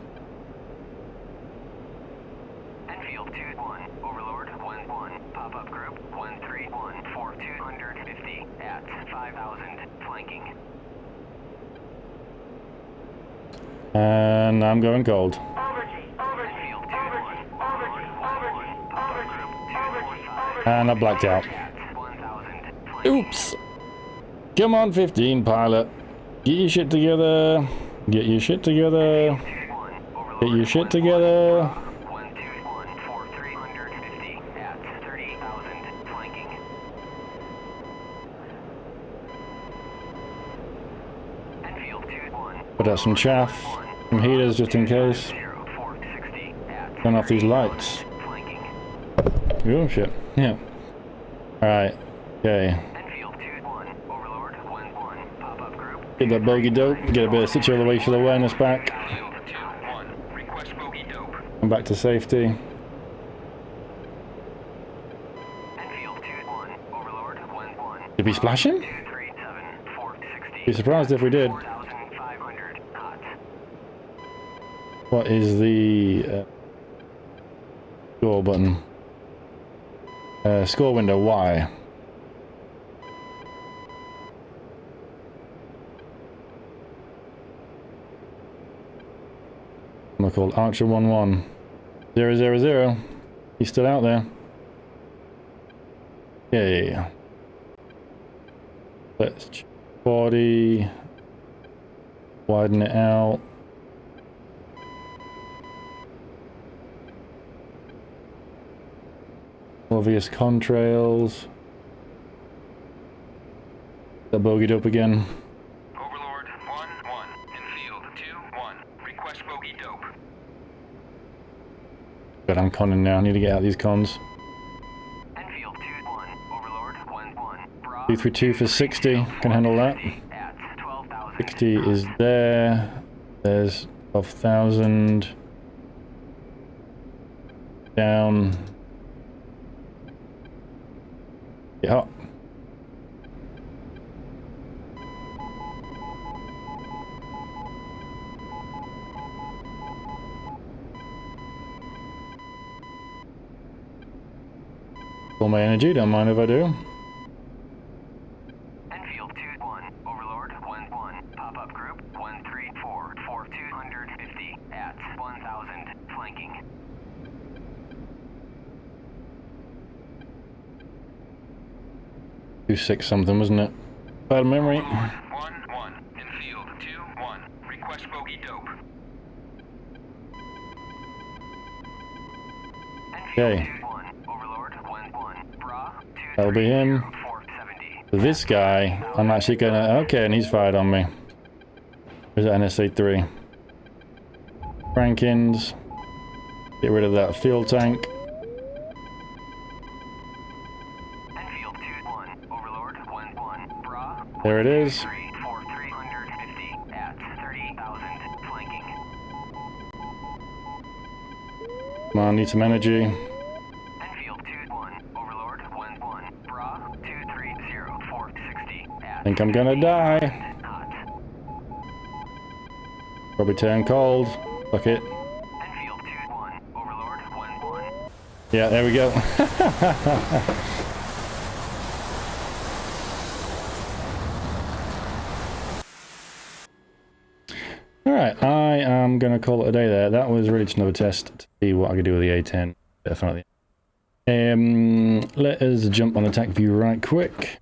And I'm going cold. And I blacked out. Oops. Come on, 15, pilot. Get your shit together. Get your shit together. Get your shit together. Put out some chaff, some heaters just in case. Turn off these lights. Oh shit. Yeah. Alright. Okay. Get that bogey dope. Get a bit of situational awareness back. Come back to safety. Did we splash him? Be surprised if we did. What is the score button? Score window Y. I'm called Archer 11 000. He's still out there. Okay. Let's check body. Widen it out. Obvious contrails. That bogeyed up again. Overlord 1-1, infield 2-1, request bogey dope. But I'm conning now, I need to get out these cons. Enfield 2-1, Overlord 1-1, Bra 232 for 60, can handle that. at 12,000. 60 is there. There's 12,000. Down. Get up. Full my energy, don't mind if I do. Enfield 2-1, Overlord 1-1, pop-up group 134 for 250 at 1,000, flanking. 26 something, wasn't it? Bad memory. 1-1, infield 2-1, request bogey dope. Okay, Overlord 1-1, Bra that'll be him. 470. This guy, I'm actually gonna... Okay, and he's fired on me. There's that NSA 3. Rankins. Get rid of that fuel tank. Enfield 2-1, Overlord 1-1, Bra There it is. 3 for 350 at 30,000, flanking. Come on, need some energy. Enfield 2-1, Overlord 1-1, Bra 230 for 60 at Think I'm gonna die. hot. Probably turn cold. Fuck it. Enfield 2-1, Overlord 1-1. Yeah, there we go. Alright, I am gonna call it a day there. That was really just another test to see what I could do with the A10. Definitely. Let us jump on the attack view right quick.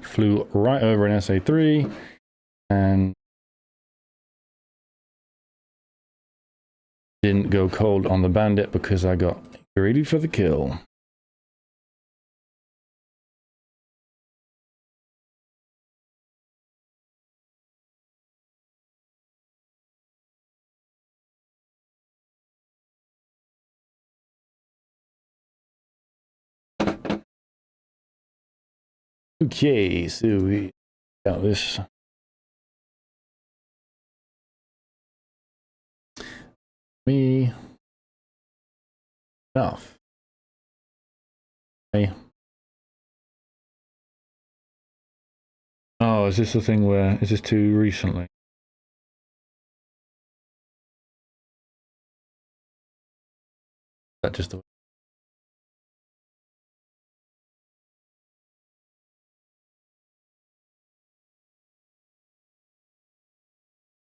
Flew right over an SA3 and didn't go cold on the bandit because I got greedy for the kill. Okay, so we got this. Me enough. Okay. Oh, is this the thing where is this too recently? That just the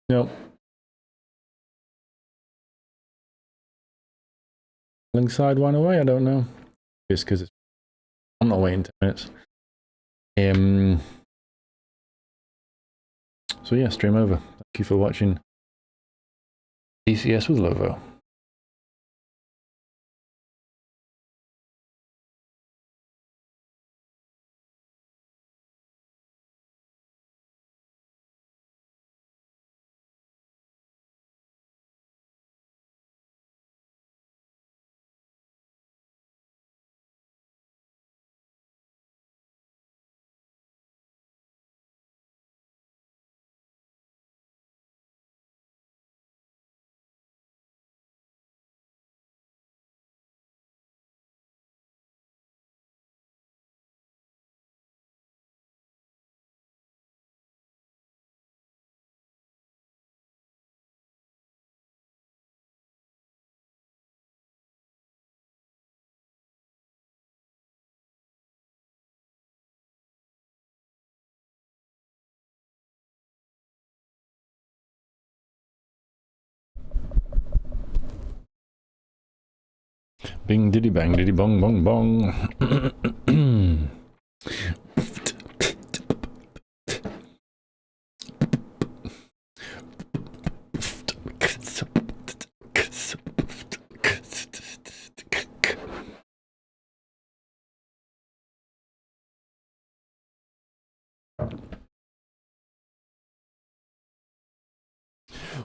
Nope. Side one away, I don't know. Just because I'm not waiting 10 minutes. So yeah, stream over. Thank you for watching DCS with Lovo. Bing diddy bang diddy bong bong bong.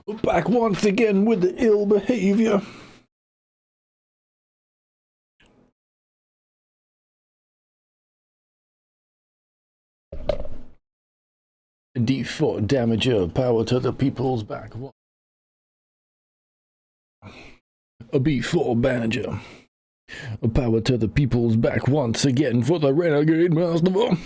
We're back once again with the ill behavior. D4 damager, power to the people's back. A B4 manager. A power to the people's back once again for the Renegade Master.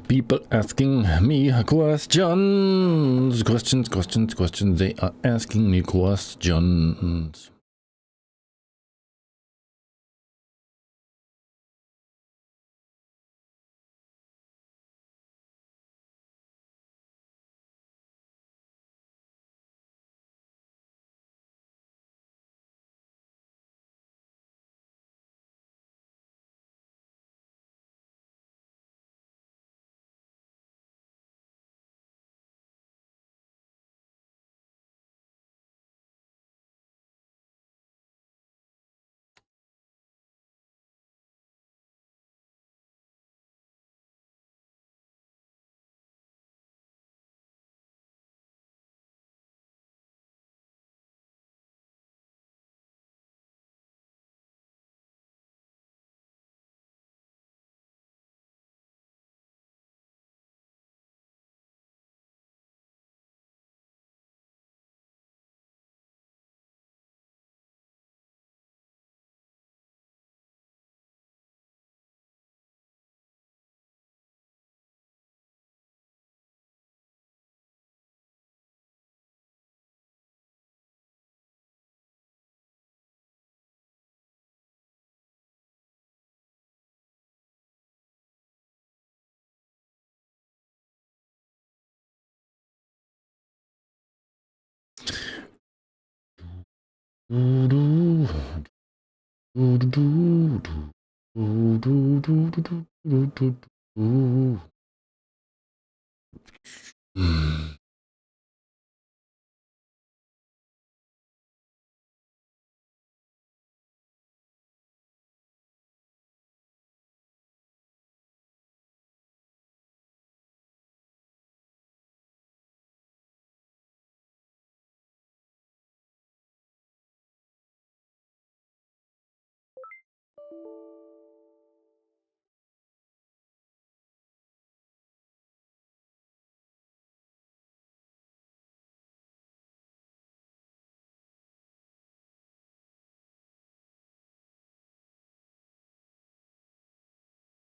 People asking me questions. Questions. They are asking me questions.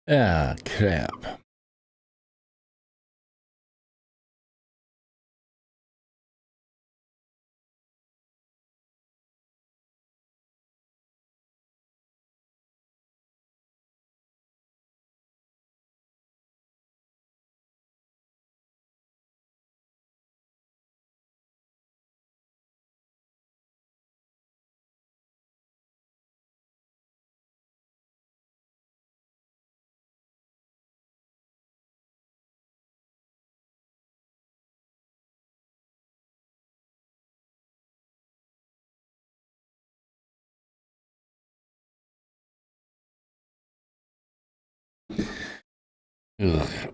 Ah, crap. Ugh.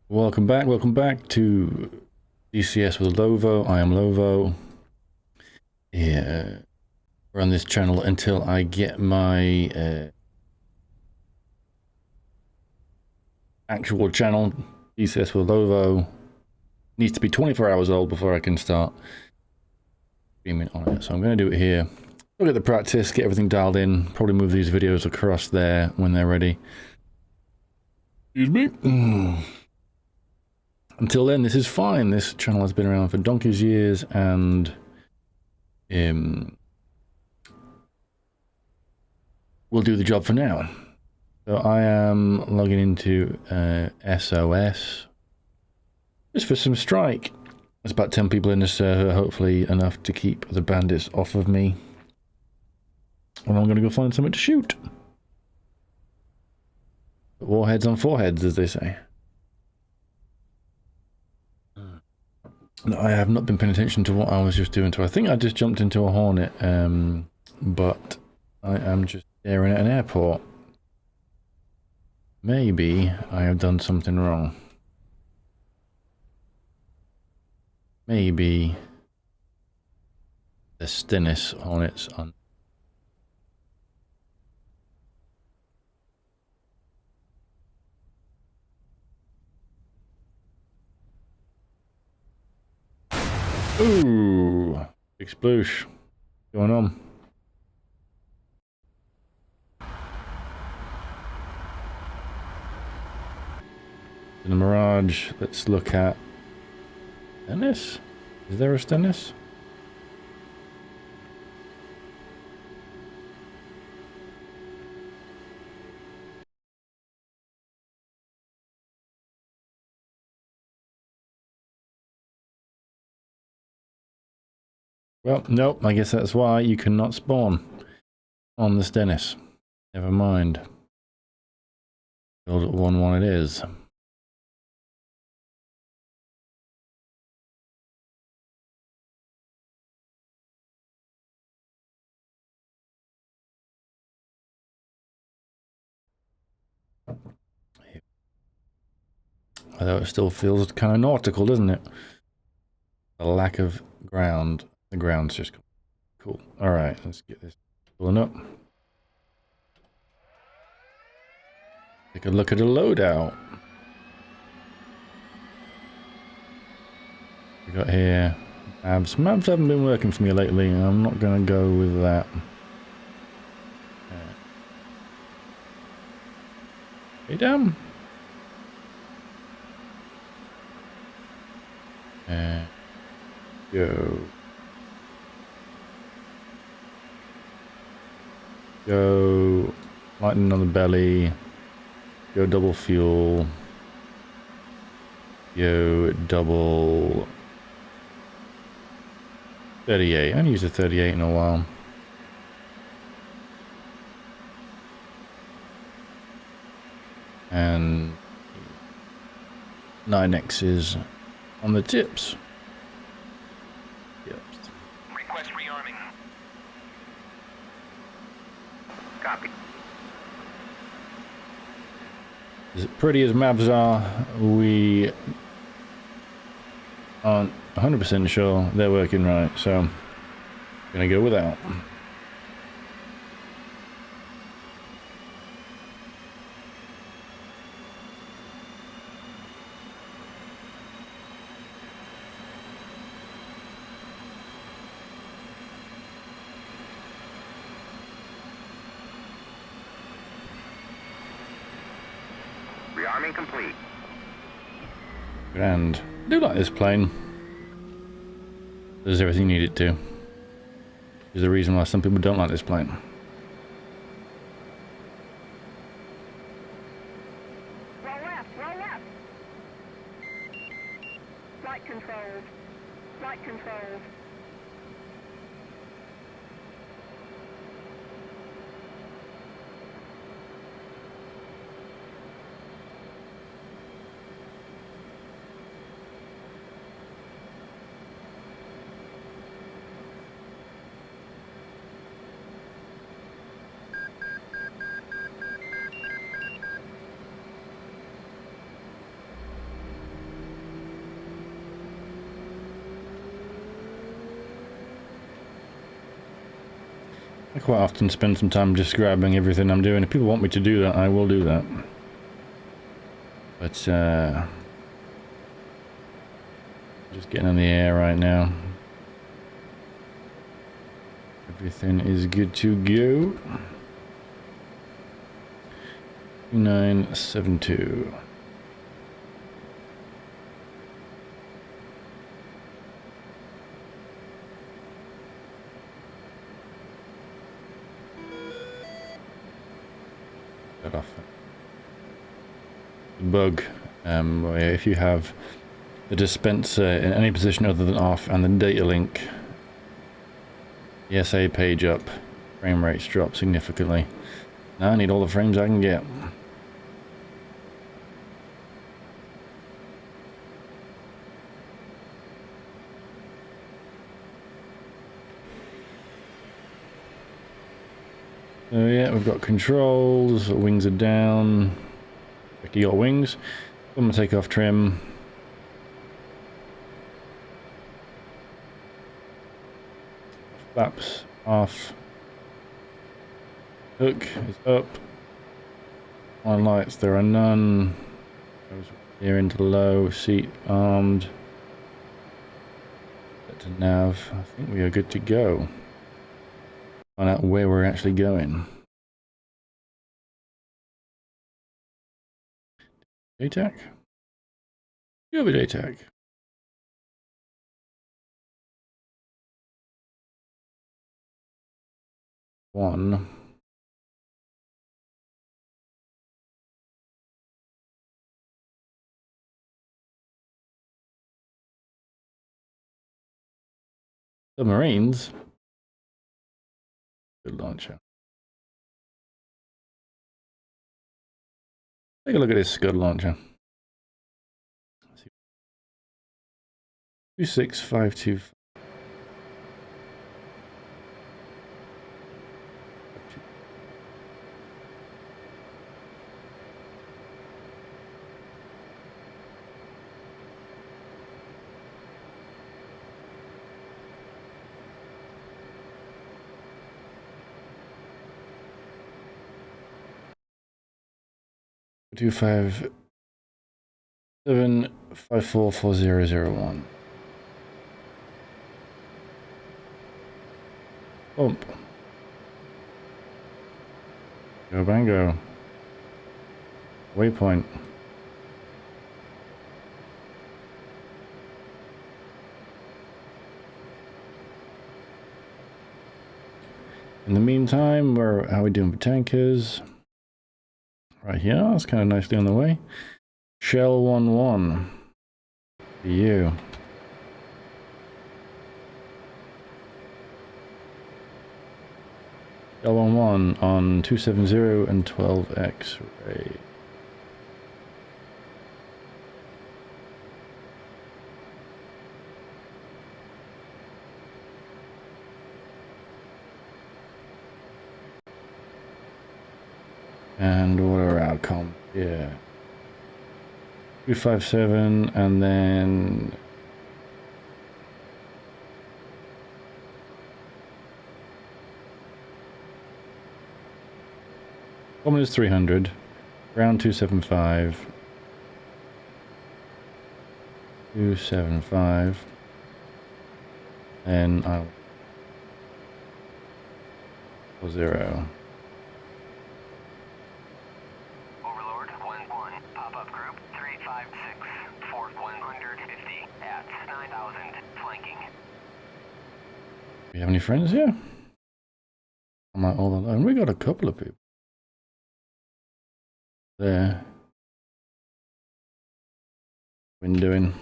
Welcome back to DCS with Lovo. I am Lovo. Yeah, we're on this channel until I get my actual channel. DCS with Lovo needs to be 24 hours old before I can start streaming on it. So I'm going to do it here. Look at the practice, get everything dialed in, probably move these videos across there when they're ready. Excuse me. Until then, this is fine. This channel has been around for donkey's years, and we'll do the job for now. So I am logging into SOS just for some strike. There's about 10 people in the server, hopefully enough to keep the bandits off of me. And I'm going to go find something to shoot. Warheads on foreheads, as they say. No, I have not been paying attention to what I was just doing. So I think I just jumped into a Hornet, but I am just staring at an airport. Maybe I have done something wrong. Maybe the Stennis Hornets on. Ooh, big sploosh. What's going on? In the Mirage, let's look at Stennis. Is there a Stennis? Well, nope, I guess that's why you cannot spawn on the Stennis. Never mind. Build it 1-1 it is. Although it still feels kind of nautical, doesn't it? The lack of ground. The ground's just cool. Alright, let's get this pulling up. Take a look at the loadout. We got here Mavs. Mavs haven't been working for me lately, and I'm not going to go with that. Hey, damn. And go. Go. Lightning on the belly. Go double fuel. Go double 38. I haven't used a 38 in a while. And 9X's on the tips. Yep. Request rearming. Copy. As pretty as maps are, we aren't 100% sure they're working right, so I'm gonna go without. Rearming complete. And I do like this plane. Does everything you need it to. There's a reason why some people don't like this plane. Roll left, roll left. Flight controls. Flight controls. I quite often spend some time just grabbing everything I'm doing. If people want me to do that, I will do that. But, just getting in the air right now. Everything is good to go. 2972. Off. Bug. If you have the dispenser in any position other than off and the data link, the SA page up, frame rates drop significantly. Now I need all the frames I can get. So yeah, we've got controls, wings are down. You got wings. I'm gonna take off trim. Flaps off. Hook is up. On lights there are none. Goes here into low. Seat armed. Set to nav. I think we are good to go. Find out where we're actually going. ATAC? You have an ATAC. One. Submarines. Good launcher. Take a look at this Scud launcher. 26525. 257544001. Bump. Go bango. Waypoint. In the meantime, how are we doing for tankers? Right here, that's kind of nicely on the way. Shell 1-1. For you. Shell 1-1 on 270 and 12 X-ray. And what are our comps? Yeah. 257 and then common is 300, ground 275, 275, and I'll 0. Overlord 1-1. Pop-up group 356. Fort 150 at 9,000. Flanking. Do we have any friends here? Am I all alone? We got a couple of people there. Windowing.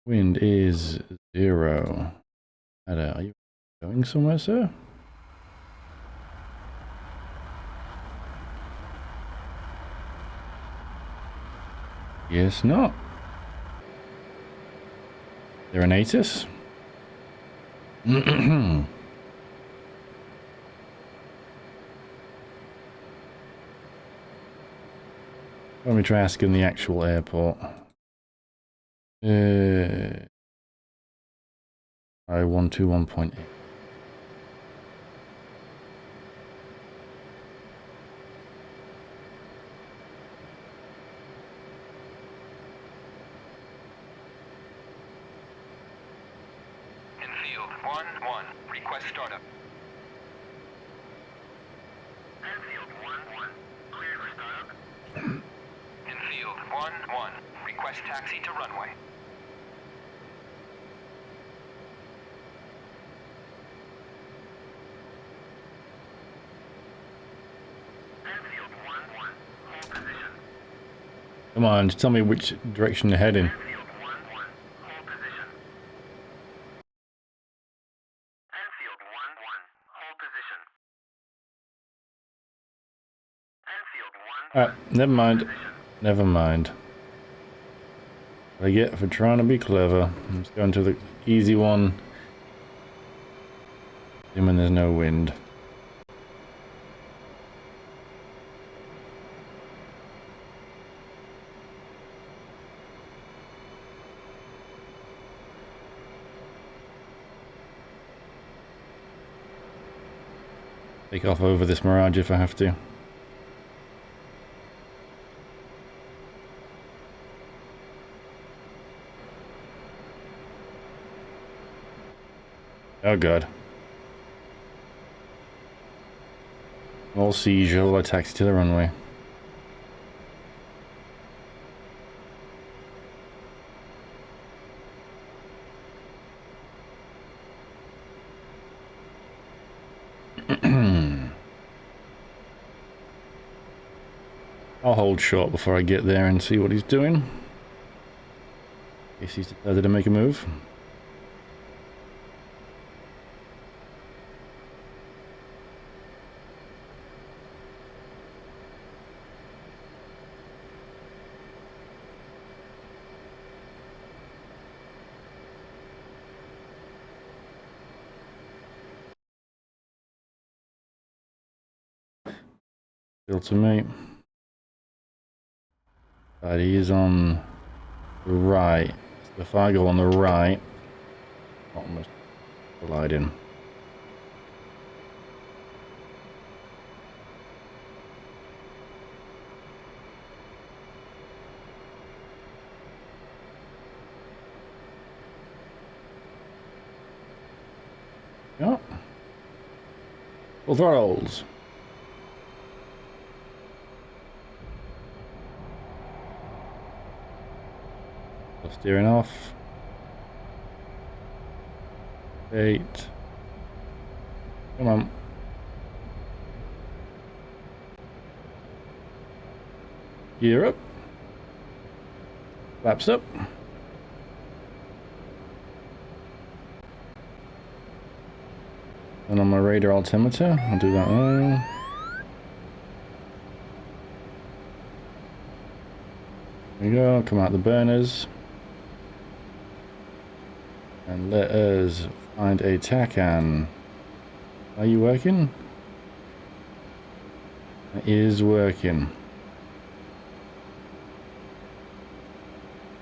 Wind is 0. Are you going somewhere, sir? Yes, not. They're an ATIS. Let me try asking the actual airport. I-121.8. Enfield 1-1. Request startup. Enfield 1-1. Cleared for startup. Enfield 1-1. Request taxi to runway. Enfield 1-1. Hold position. Come on, just tell me which direction they're heading. Enfield 1-1. Hold position. Enfield 1-1. Hold position. Enfield 1-1. Never mind. Never mind. What I get for trying to be clever. I'm just going to the easy one. Assuming there's no wind. Take off over this mirage if I have to. Oh god. All seizure while I taxi to the runway. I'll hold short before I get there and see what he's doing. In case he's decided to make a move. Still to me. But he is on the right. So if I go on the right, almost. Collide in. Yeah. Full throttles. Steering off. 8. Come on. Gear up. Flaps up. And on my radar altimeter, I'll do that now. There we go, come out the burners. And let us find a TACAN. Are you working? It is working.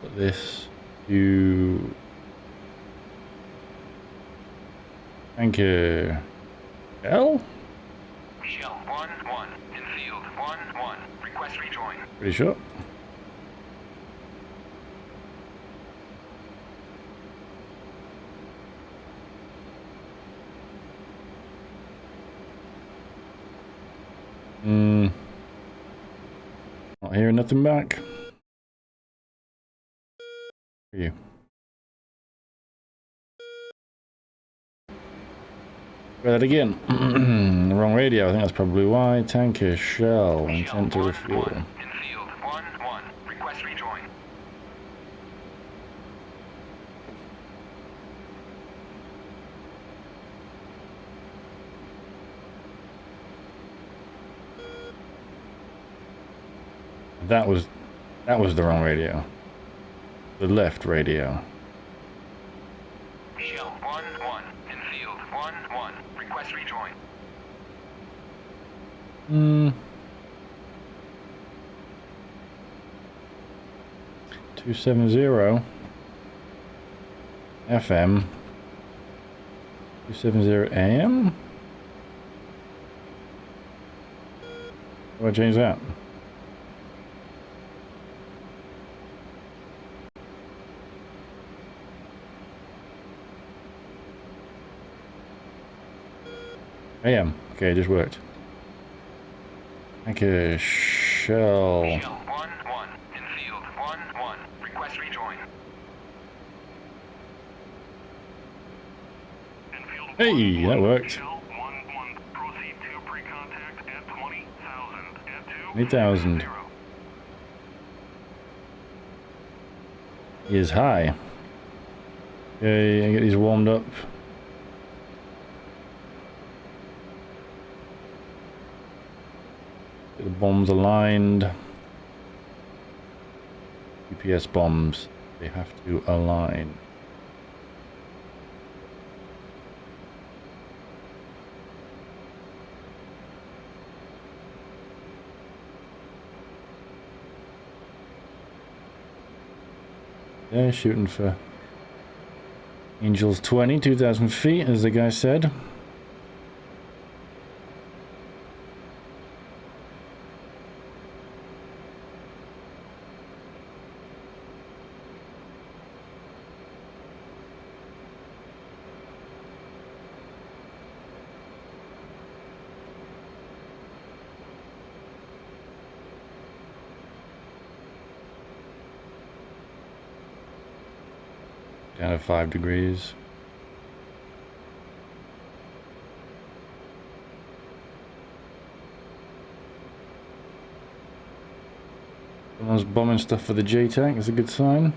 Put this to anchor. L? Shell 1-1. Infield 1-1. Request rejoin. Pretty sure. Not hearing nothing back. For you. Try that again. The wrong radio. I think that's probably why. Tanker shell. Intent to refuel. Infield 1-1. Request rejoin. That was the wrong radio. The left radio. Shell 1-1. Infield 1-1. Request rejoin. 270 FM. 270 AM? How do I change that? AM. Okay, it just worked. Anchor shell. Shell 1-1. Infield 1-1. Request rejoin. Infield Hey, that worked. Shell 1-1. Proceed to pre-contact at 20,000. At 20,000. 2. He is high. Okay, I get these warmed up. Get the bombs aligned. UPS bombs. They have to align. Yeah, shooting for Angels 20, 2,000 feet, as the guy said. Down to 5 degrees. Someone's bombing stuff for the J-Tank, that's a good sign.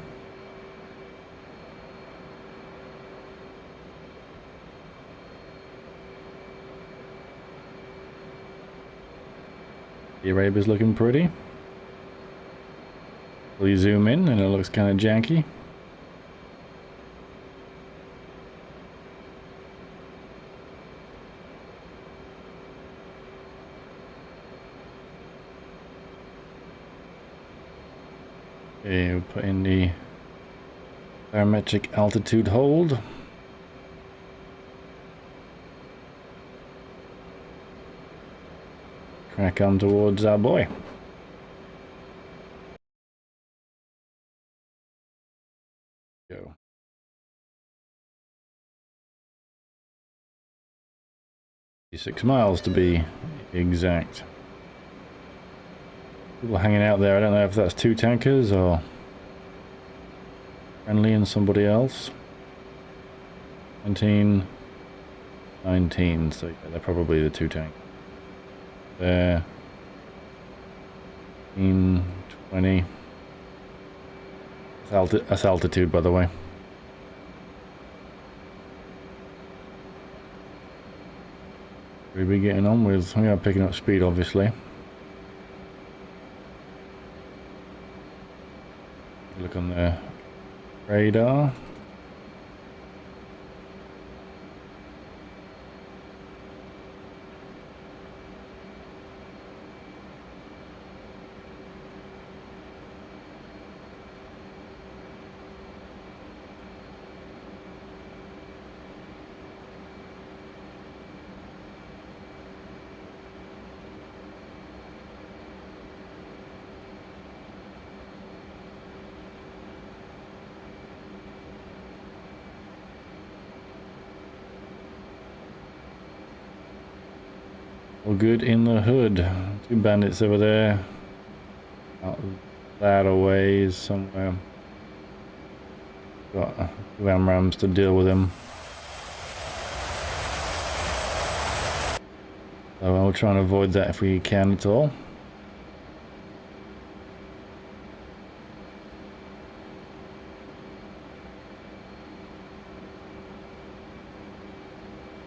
The Arabia's looking pretty. We zoom in and it looks kind of janky. Okay, we'll put in the barometric altitude hold. Crack on towards our boy. Go. 6 miles to be exact. People hanging out there. I don't know if that's 2 tankers or friendly and somebody else. 19, 19. So yeah, they're probably the 2 tankers. There. 15, 20. That's altitude, by the way. We'll be getting on with. We are picking up speed, obviously. Look on the radar. All good in the hood. 2 bandits over there. Out that away is somewhere. Got 2 AMRAAMs to deal with him. So I'll try and avoid that if we can at all.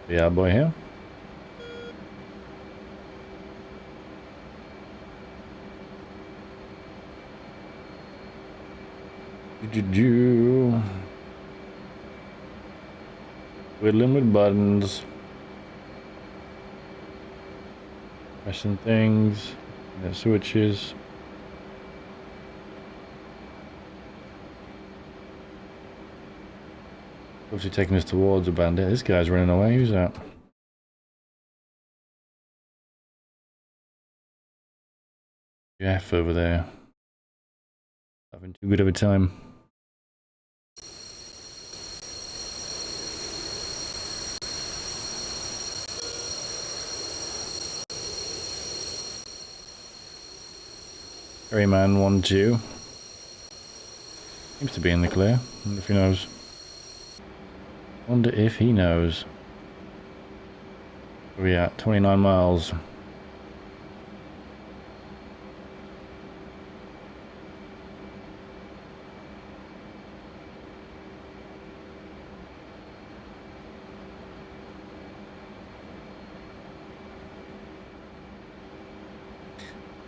Yeah, boy here. Whittling with buttons. Pressing things. Switches. Obviously taking us towards a bandit. This guy's running away. Who's that? Jeff over there. Having too good of a time. Ferryman 1-2. Seems to be in the clear. Wonder if he knows. Wonder if he knows. Where are we at? 29 miles.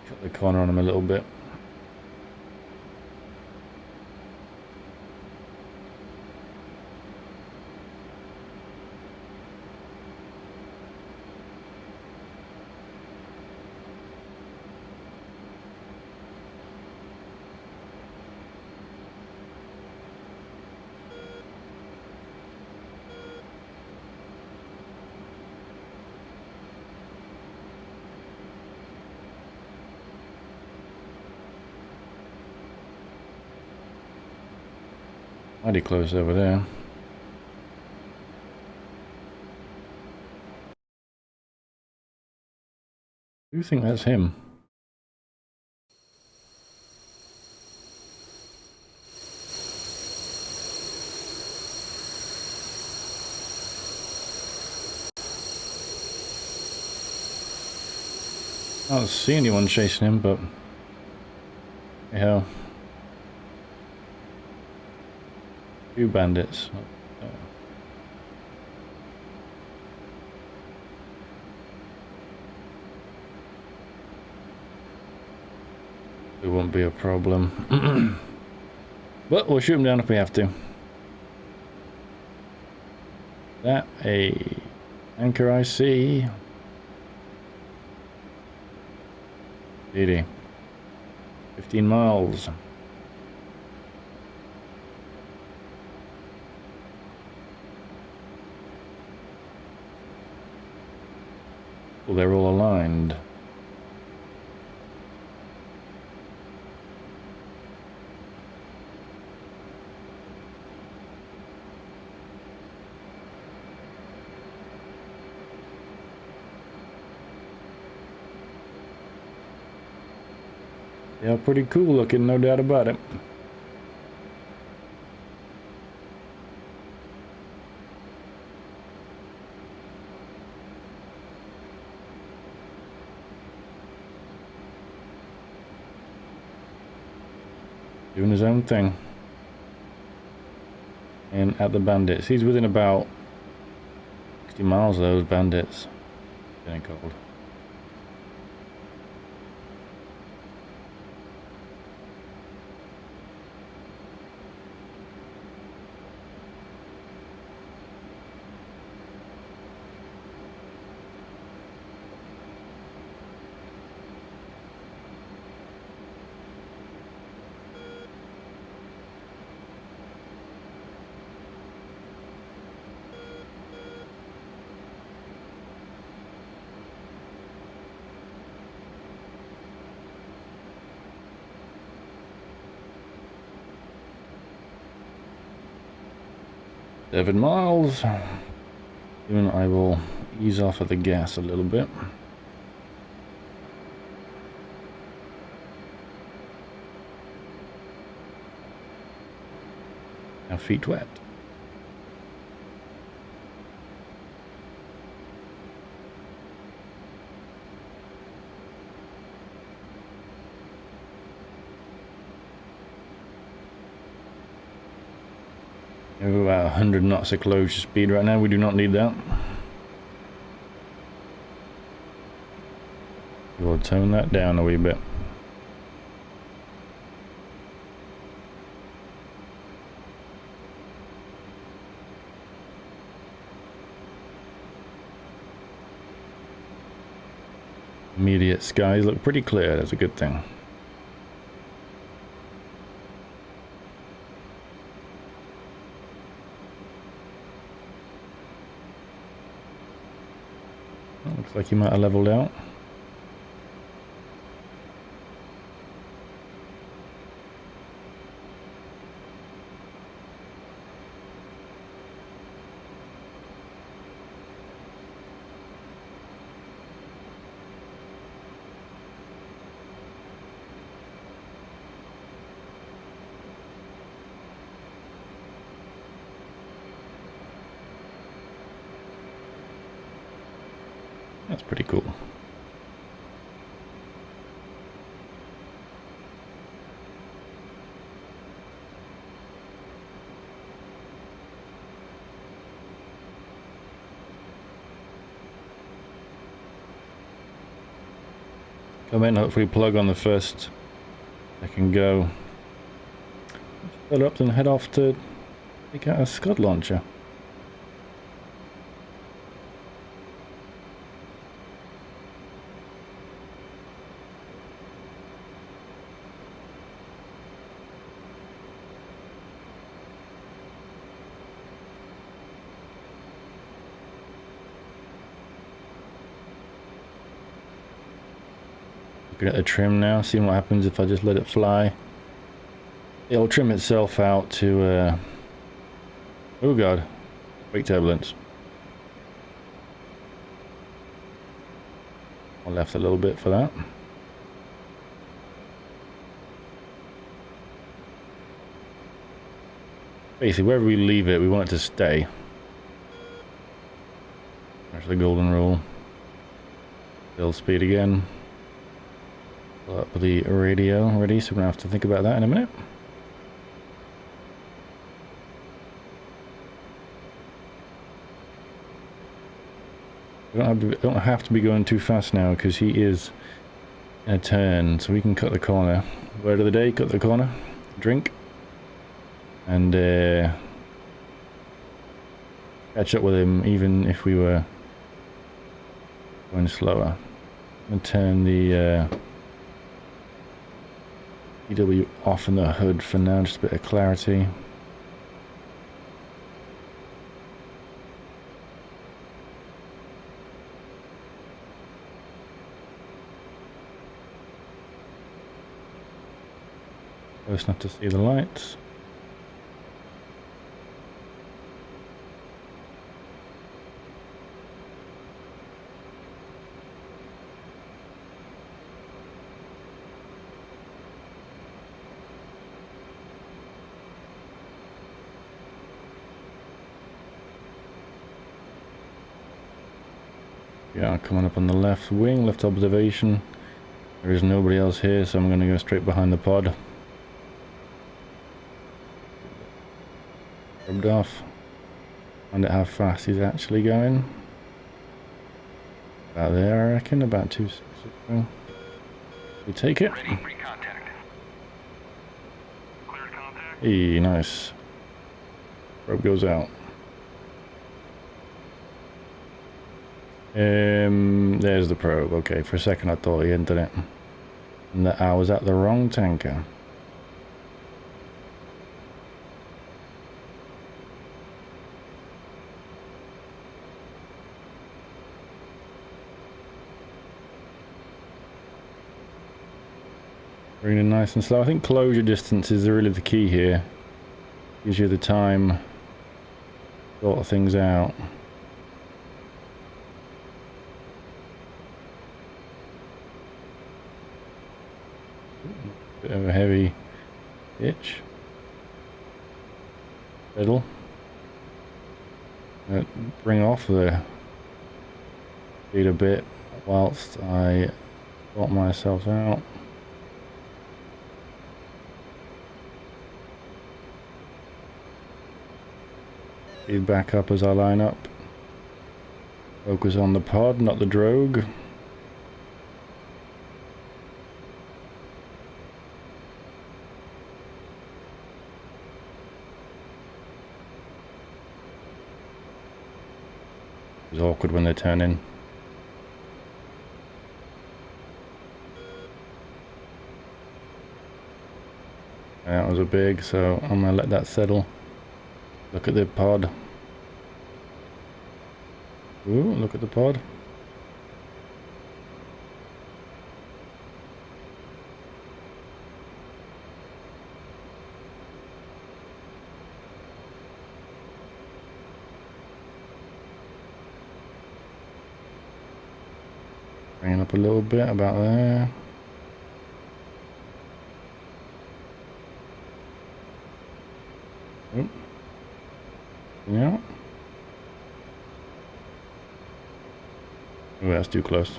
Cut the corner on him a little bit. Mighty close over there. Do you think that's him? I don't see anyone chasing him, but yeah. 2 bandits. It won't be a problem. But we'll shoot him down if we have to. That a anchor I see. DD. 15 miles. Well, they're all aligned. They are pretty cool looking, no doubt about it. Doing his own thing. And at the bandits. He's within about 60 miles of those bandits. Getting cold. Seven miles. Even I will ease off of the gas a little bit. Now feet wet. We're about 100 knots of closure speed right now. We do not need that. We'll tone that down a wee bit. Immediate skies look pretty clear. That's a good thing. Looks like you might have leveled out. That's pretty cool. Come in, hopefully plug on the first. I can go fill up and head off to take out a Scud launcher. Looking at the trim now, seeing what happens if I just let it fly. It'll trim itself out to, oh god, wake turbulence. I left a little bit for that. Basically, wherever we leave it, we want it to stay. There's the golden rule. Build speed again. Pull up the radio ready, so we're gonna have to think about that in a minute. We don't have to be going too fast now because he is in a turn, so we can cut the corner. Word of the day: cut the corner, drink, and catch up with him, even if we were going slower. And turn the EW off in the hood for now, just a bit of clarity. Close enough to see the lights. Yeah, coming up on the left wing, left observation. There is nobody else here, so I'm going to go straight behind the pod. Rubbed off. Find out how fast he's actually going. About there, I reckon. About 260. We take it. Ready for contact. Cleared contact. Hey, nice. Probe goes out. There's the probe. Okay, for a second I thought he entered it. And that I was at the wrong tanker. Bringing it nice and slow. I think closure distance is really the key here. Gives you the time to sort things out. Bit of a heavy pitch. Pedal. Bring off the speed a bit whilst I sort myself out. Speed back up as I line up. Focus on the pod, not the drogue. It's awkward when they turn in. That was a big, so I'm gonna let that settle. Look at the pod. Ooh, look at the pod. Bring it up a little bit, about there. Oop. Yeah. Oh, that's too close.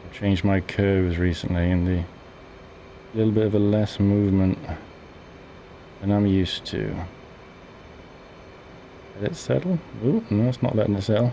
I've changed my curves recently in the little bit of a less movement than I'm used to. Let it settle. Ooh, no, it's not letting it settle.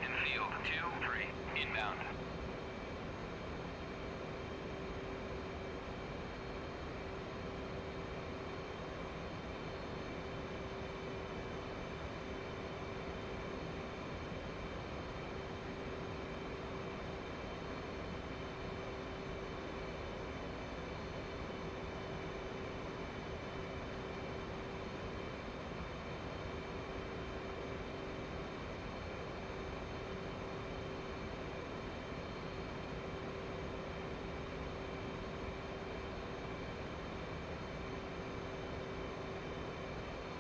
Infield 2-3 inbound.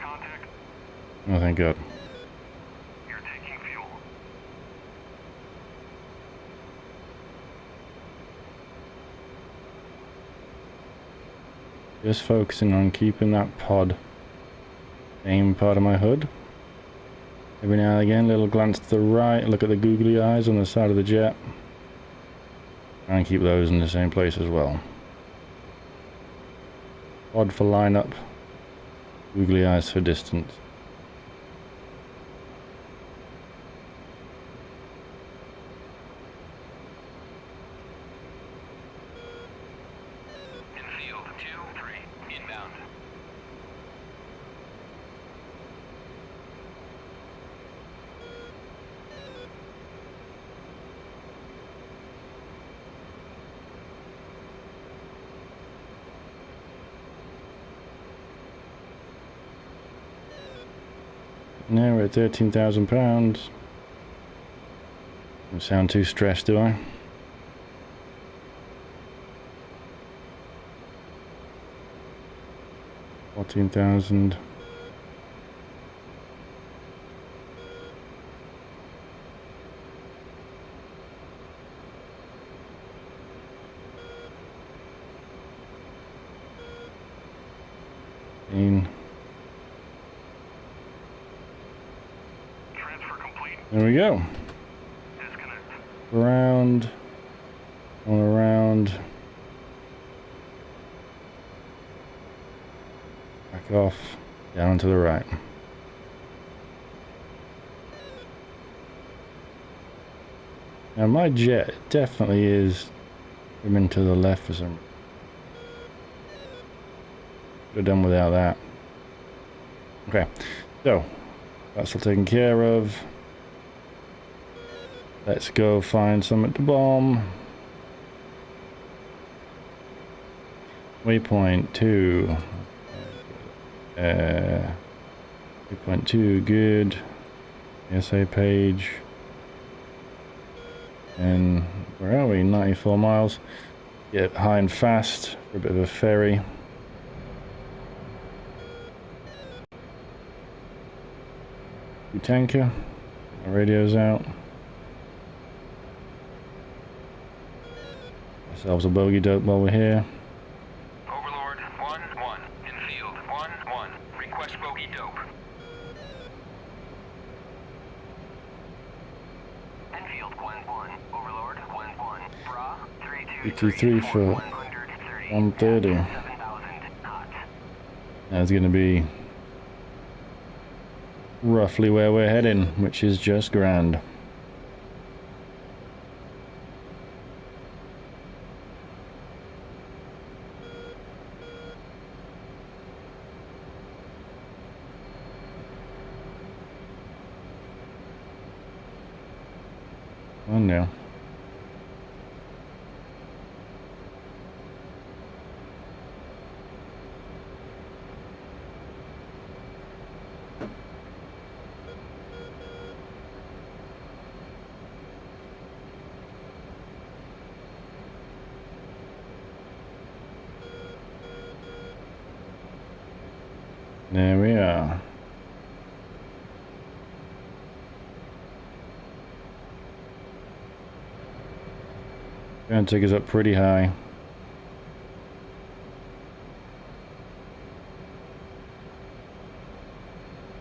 Contact. Oh, thank God. You're taking fuel. Just focusing on keeping that pod same part of my hood. Every now and again, little glance to the right, look at the googly eyes on the side of the jet. Try and keep those in the same place as well. Pod for lineup, googly eyes for distance. Now we're at £13,000. Don't sound too stressed, do I? $14,000. Transfer complete. There we go. Disconnect. Around. On around. Back off. Down to the right. Now my jet definitely is coming to the left for some reason. Could have done without that. Okay, so that's all taken care of. Let's go find something to bomb. Waypoint 2. Waypoint 2, good. SA page. And where are we? 94 miles. Get high and fast for a bit of a ferry. Tanker. Our radio's out. Ourselves a bogey dope while we're here. Overlord 1-1. Infield 1-1. Request bogey dope. Infield 1-1. Overlord 1-1. Bra 323 for 130. 7,000 knots. That's going to be roughly where we're heading, which is just grand. Oh no. There we are. Gonna take us up pretty high.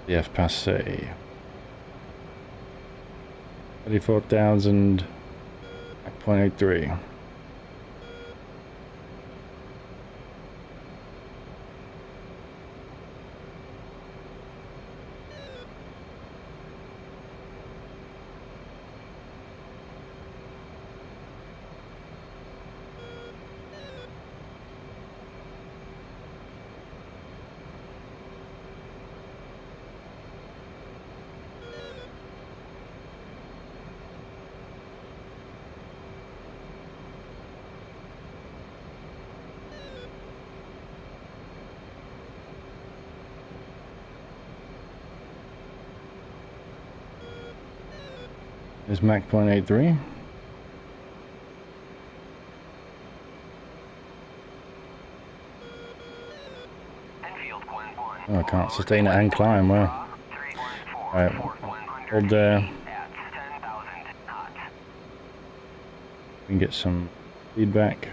The F passe. 34,000. 0.83. There's Mach 0.83. Oh, I can't sustain it and climb, well. Alright, hold there. We can get some feedback.